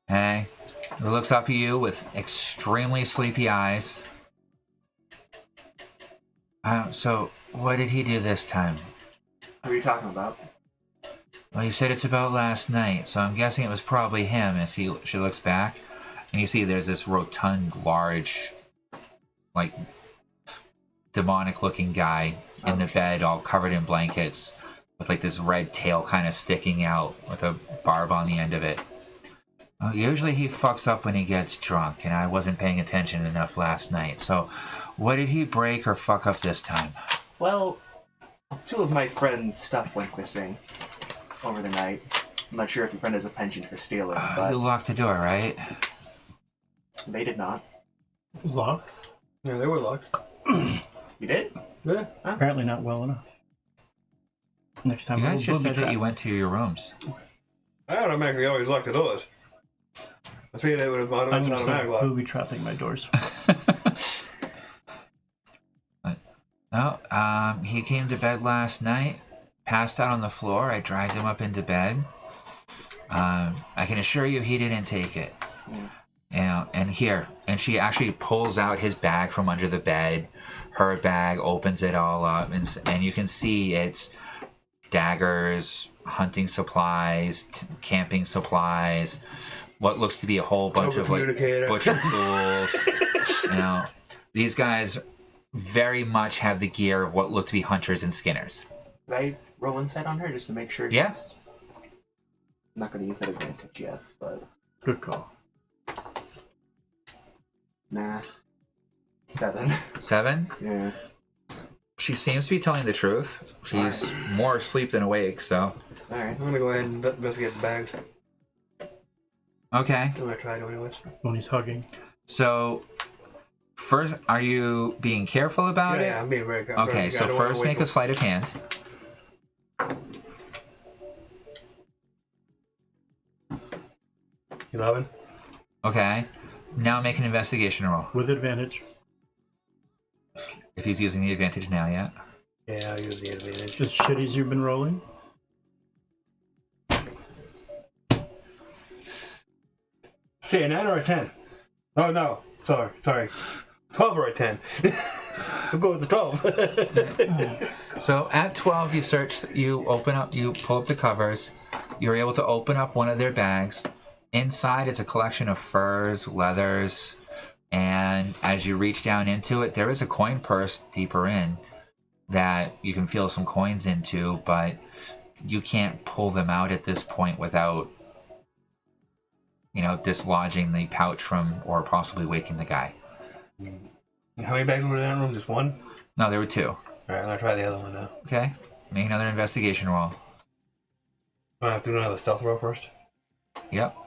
Speaker 1: Okay. Who looks up at you with extremely sleepy eyes. So, what did he do this time?
Speaker 3: What are you talking about?
Speaker 1: Well, you said it's about last night, so I'm guessing it was probably him as she looks back. And you see there's this rotund, large, like, demonic-looking guy in the bed all covered in blankets with, like, this red tail kind of sticking out with a barb on the end of it. Well, usually he fucks up when he gets drunk, and I wasn't paying attention enough last night. So, what did he break or fuck up this time?
Speaker 3: Well, 2 of my friends' stuff went missing over the night. I'm not sure if your friend has a penchant for stealing, but
Speaker 1: You locked the door, right?
Speaker 3: they did not.
Speaker 4: Locked?
Speaker 2: Yeah, they were locked.
Speaker 3: You did?
Speaker 2: Yeah.
Speaker 4: Apparently not well enough. Next time
Speaker 1: You
Speaker 4: we'll
Speaker 1: guys just said
Speaker 4: booby
Speaker 1: that
Speaker 4: trap.
Speaker 1: you went to your rooms.
Speaker 2: I automatically always lock the doors. I figured it would have
Speaker 4: I'm
Speaker 2: automatic
Speaker 4: gonna start
Speaker 2: lock.
Speaker 4: booby trapping my doors.
Speaker 1: No, he came to bed last night, passed out on the floor. I dragged him up into bed. I can assure you he didn't take it. And she actually pulls out his bag from under the bed. Her bag, opens it all up, and you can see it's daggers, hunting supplies, camping supplies, what looks to be a whole bunch of like
Speaker 2: Communicator.
Speaker 1: butcher tools. These guys very much have the gear of what look to be hunters and skinners.
Speaker 3: Did I roll insight on her just to make sure she's...
Speaker 1: Yes.
Speaker 3: I'm not going to use that advantage yet, but...
Speaker 4: Good call.
Speaker 3: Nah. 7.
Speaker 1: 7.
Speaker 3: Yeah.
Speaker 1: She seems to be telling the truth. She's more asleep than awake, so.
Speaker 3: Alright.
Speaker 2: I'm gonna go ahead and investigate the bags.
Speaker 1: Okay.
Speaker 2: I'm gonna try to anyways.
Speaker 4: When he's hugging.
Speaker 1: So First, are you being careful about it?
Speaker 2: Yeah, I'm being very careful.
Speaker 1: Okay, so first make a sleight of hand.
Speaker 2: 11.
Speaker 1: Okay. Now make an investigation roll.
Speaker 4: With advantage.
Speaker 1: If he's using the advantage now, yeah.
Speaker 2: Yeah, I'll use the advantage.
Speaker 4: As shitty as you've been rolling.
Speaker 2: Okay, a 9 or a 10? Oh, no. Sorry. 12 or a 10. We'll go with the 12.
Speaker 1: So at 12, you pull up the covers. You're able to open up one of their bags. Inside, it's a collection of furs, leathers, and as you reach down into it, there is a coin purse deeper in that you can feel some coins into, but you can't pull them out at this point without, dislodging the pouch from, or possibly waking the guy.
Speaker 2: How many bags were in that room? Just one?
Speaker 1: No, there were 2.
Speaker 2: Alright, I'm gonna try the other one now.
Speaker 1: Okay, make another investigation roll.
Speaker 2: I have to do another stealth roll first.
Speaker 1: Yep.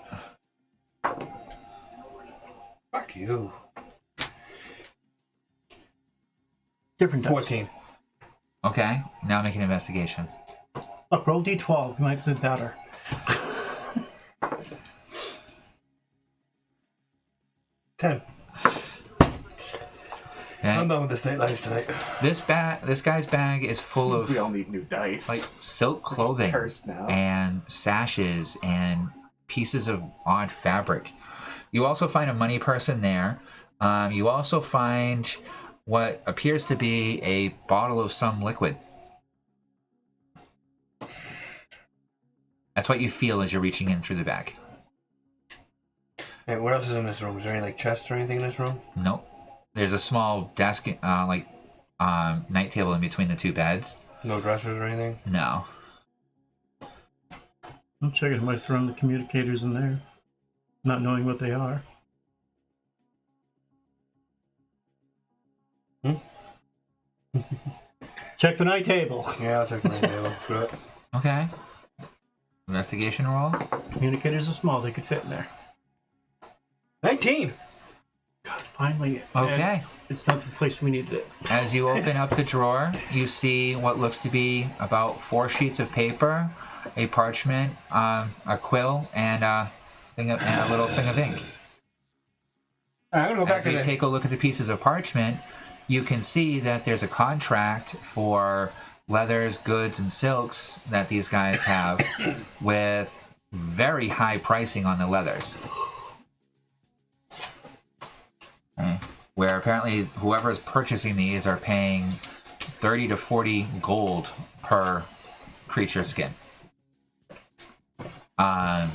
Speaker 2: Fuck you.
Speaker 4: Different dice.
Speaker 2: 14.
Speaker 1: Okay, now make an investigation.
Speaker 4: Look, roll d12. You might be better.
Speaker 2: 10.
Speaker 1: Okay.
Speaker 2: I'm done with the state life tonight.
Speaker 1: This guy's bag is full of
Speaker 3: We all need new dice.
Speaker 1: like silk clothing
Speaker 3: cursed now.
Speaker 1: and sashes and pieces of odd fabric. You also find a money purse in there. You also find what appears to be a bottle of some liquid. That's what you feel as you're reaching in through the bag.
Speaker 2: Hey, what else is in this room? Is there any like chests or anything in this room?
Speaker 1: Nope. There's a small desk, night table in between the 2 beds.
Speaker 2: No dressers or anything?
Speaker 1: No.
Speaker 4: I'm checking if I might throw in the communicators in there. Not knowing what they are. Check the night table.
Speaker 2: Yeah, I'll check the table. Screw it.
Speaker 1: Okay. Investigation roll.
Speaker 4: Communicators are small. They could fit in there.
Speaker 2: 19!
Speaker 4: God, finally.
Speaker 1: Okay.
Speaker 4: It's not the place we needed it.
Speaker 1: As you open up the drawer, you see what looks to be about 4 sheets of paper, a parchment, a quill, and a little thing of ink.
Speaker 2: Alright, I'm gonna go back
Speaker 1: As
Speaker 2: to
Speaker 1: you
Speaker 2: the...
Speaker 1: take a look at the pieces of parchment, you can see that there's a contract for leathers, goods, and silks that these guys have with very high pricing on the leathers. Where apparently whoever is purchasing these are paying 30 to 40 gold per creature skin. The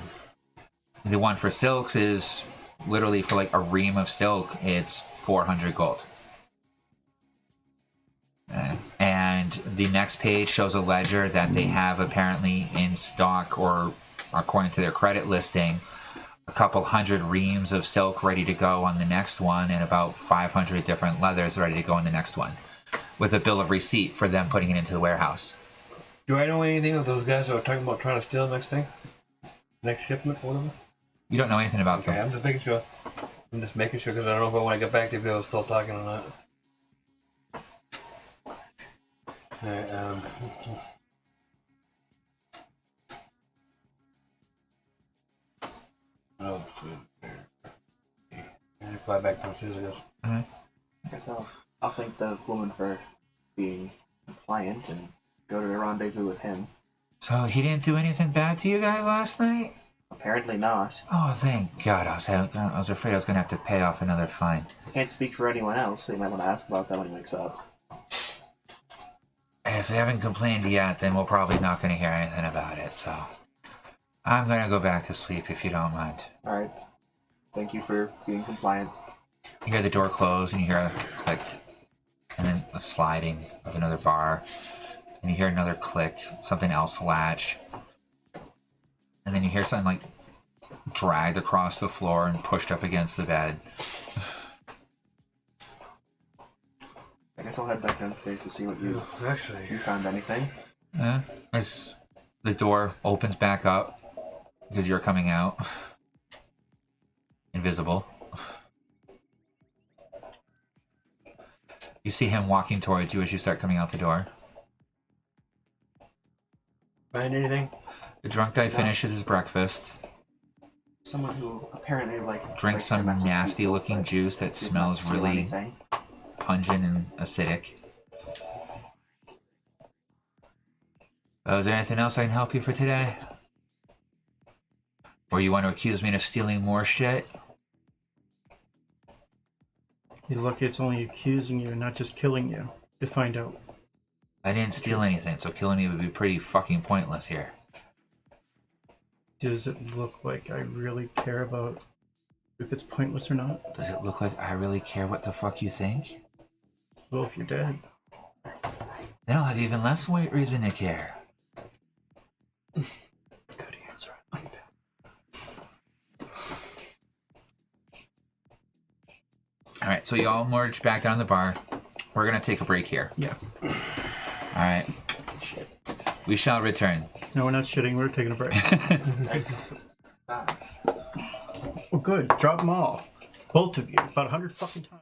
Speaker 1: one for silks is literally for like a ream of silk, it's 400 gold. And the next page shows a ledger that they have apparently in stock, or according to their credit listing, a couple hundred reams of silk ready to go on the next one, and about 500 different leathers ready to go on the next one, with a bill of receipt for them putting it into the warehouse.
Speaker 2: Do I know anything of those guys that were talking about trying to steal the next thing? Next shipment, whatever?
Speaker 1: You don't know anything about
Speaker 2: Okay,
Speaker 1: them.
Speaker 2: I'm just making sure. Because I don't know if when I get back to be able to still talking or not. Alright, oh, shit. I fly back downstairs, I guess.
Speaker 1: Alright.
Speaker 3: I guess I'll thank the woman for being compliant and go to the rendezvous with him.
Speaker 1: So he didn't do anything bad to you guys last night?
Speaker 3: Apparently not.
Speaker 1: Oh, thank God. I was afraid I was going to have to pay off another fine.
Speaker 3: Can't speak for anyone else, so you might want to ask about that when he wakes up.
Speaker 1: If they haven't complained yet, then we're probably not going to hear anything about it, so... I'm going to go back to sleep if you don't mind.
Speaker 3: Alright. Thank you for being compliant.
Speaker 1: You hear the door close, and you hear, like, and then a sliding of another bar. And you hear another click, something else latch. And then you hear something, like, dragged across the floor and pushed up against the bed.
Speaker 3: I guess I'll head back downstairs to see what you...
Speaker 2: Actually,
Speaker 3: if you found anything.
Speaker 1: As the door opens back up, because you're coming out. Invisible. You see him walking towards you as you start coming out the door.
Speaker 2: Find anything?
Speaker 1: The drunk guy finishes his breakfast,
Speaker 3: Someone who apparently like
Speaker 1: drinks some nasty looking juice that smells really pungent and acidic. Is there anything else I can help you for today? Or you want to accuse me of stealing more shit?
Speaker 4: You're lucky it's only accusing you and not just killing you to find out.
Speaker 1: I didn't steal anything, so killing me would be pretty fucking pointless here.
Speaker 4: Does it look like I really care about if it's pointless or not?
Speaker 1: Does it look like I really care what the fuck you think?
Speaker 4: Well, if you're dead.
Speaker 1: Then I'll have even less reason to care.
Speaker 4: Good answer.
Speaker 1: Alright, so you all merge back down the bar. We're gonna take a break here.
Speaker 4: Yeah.
Speaker 1: Alright. We shall return.
Speaker 4: No, we're not shitting. We're taking a break. Oh, good. Drop them all. Both of you. About 100 fucking times.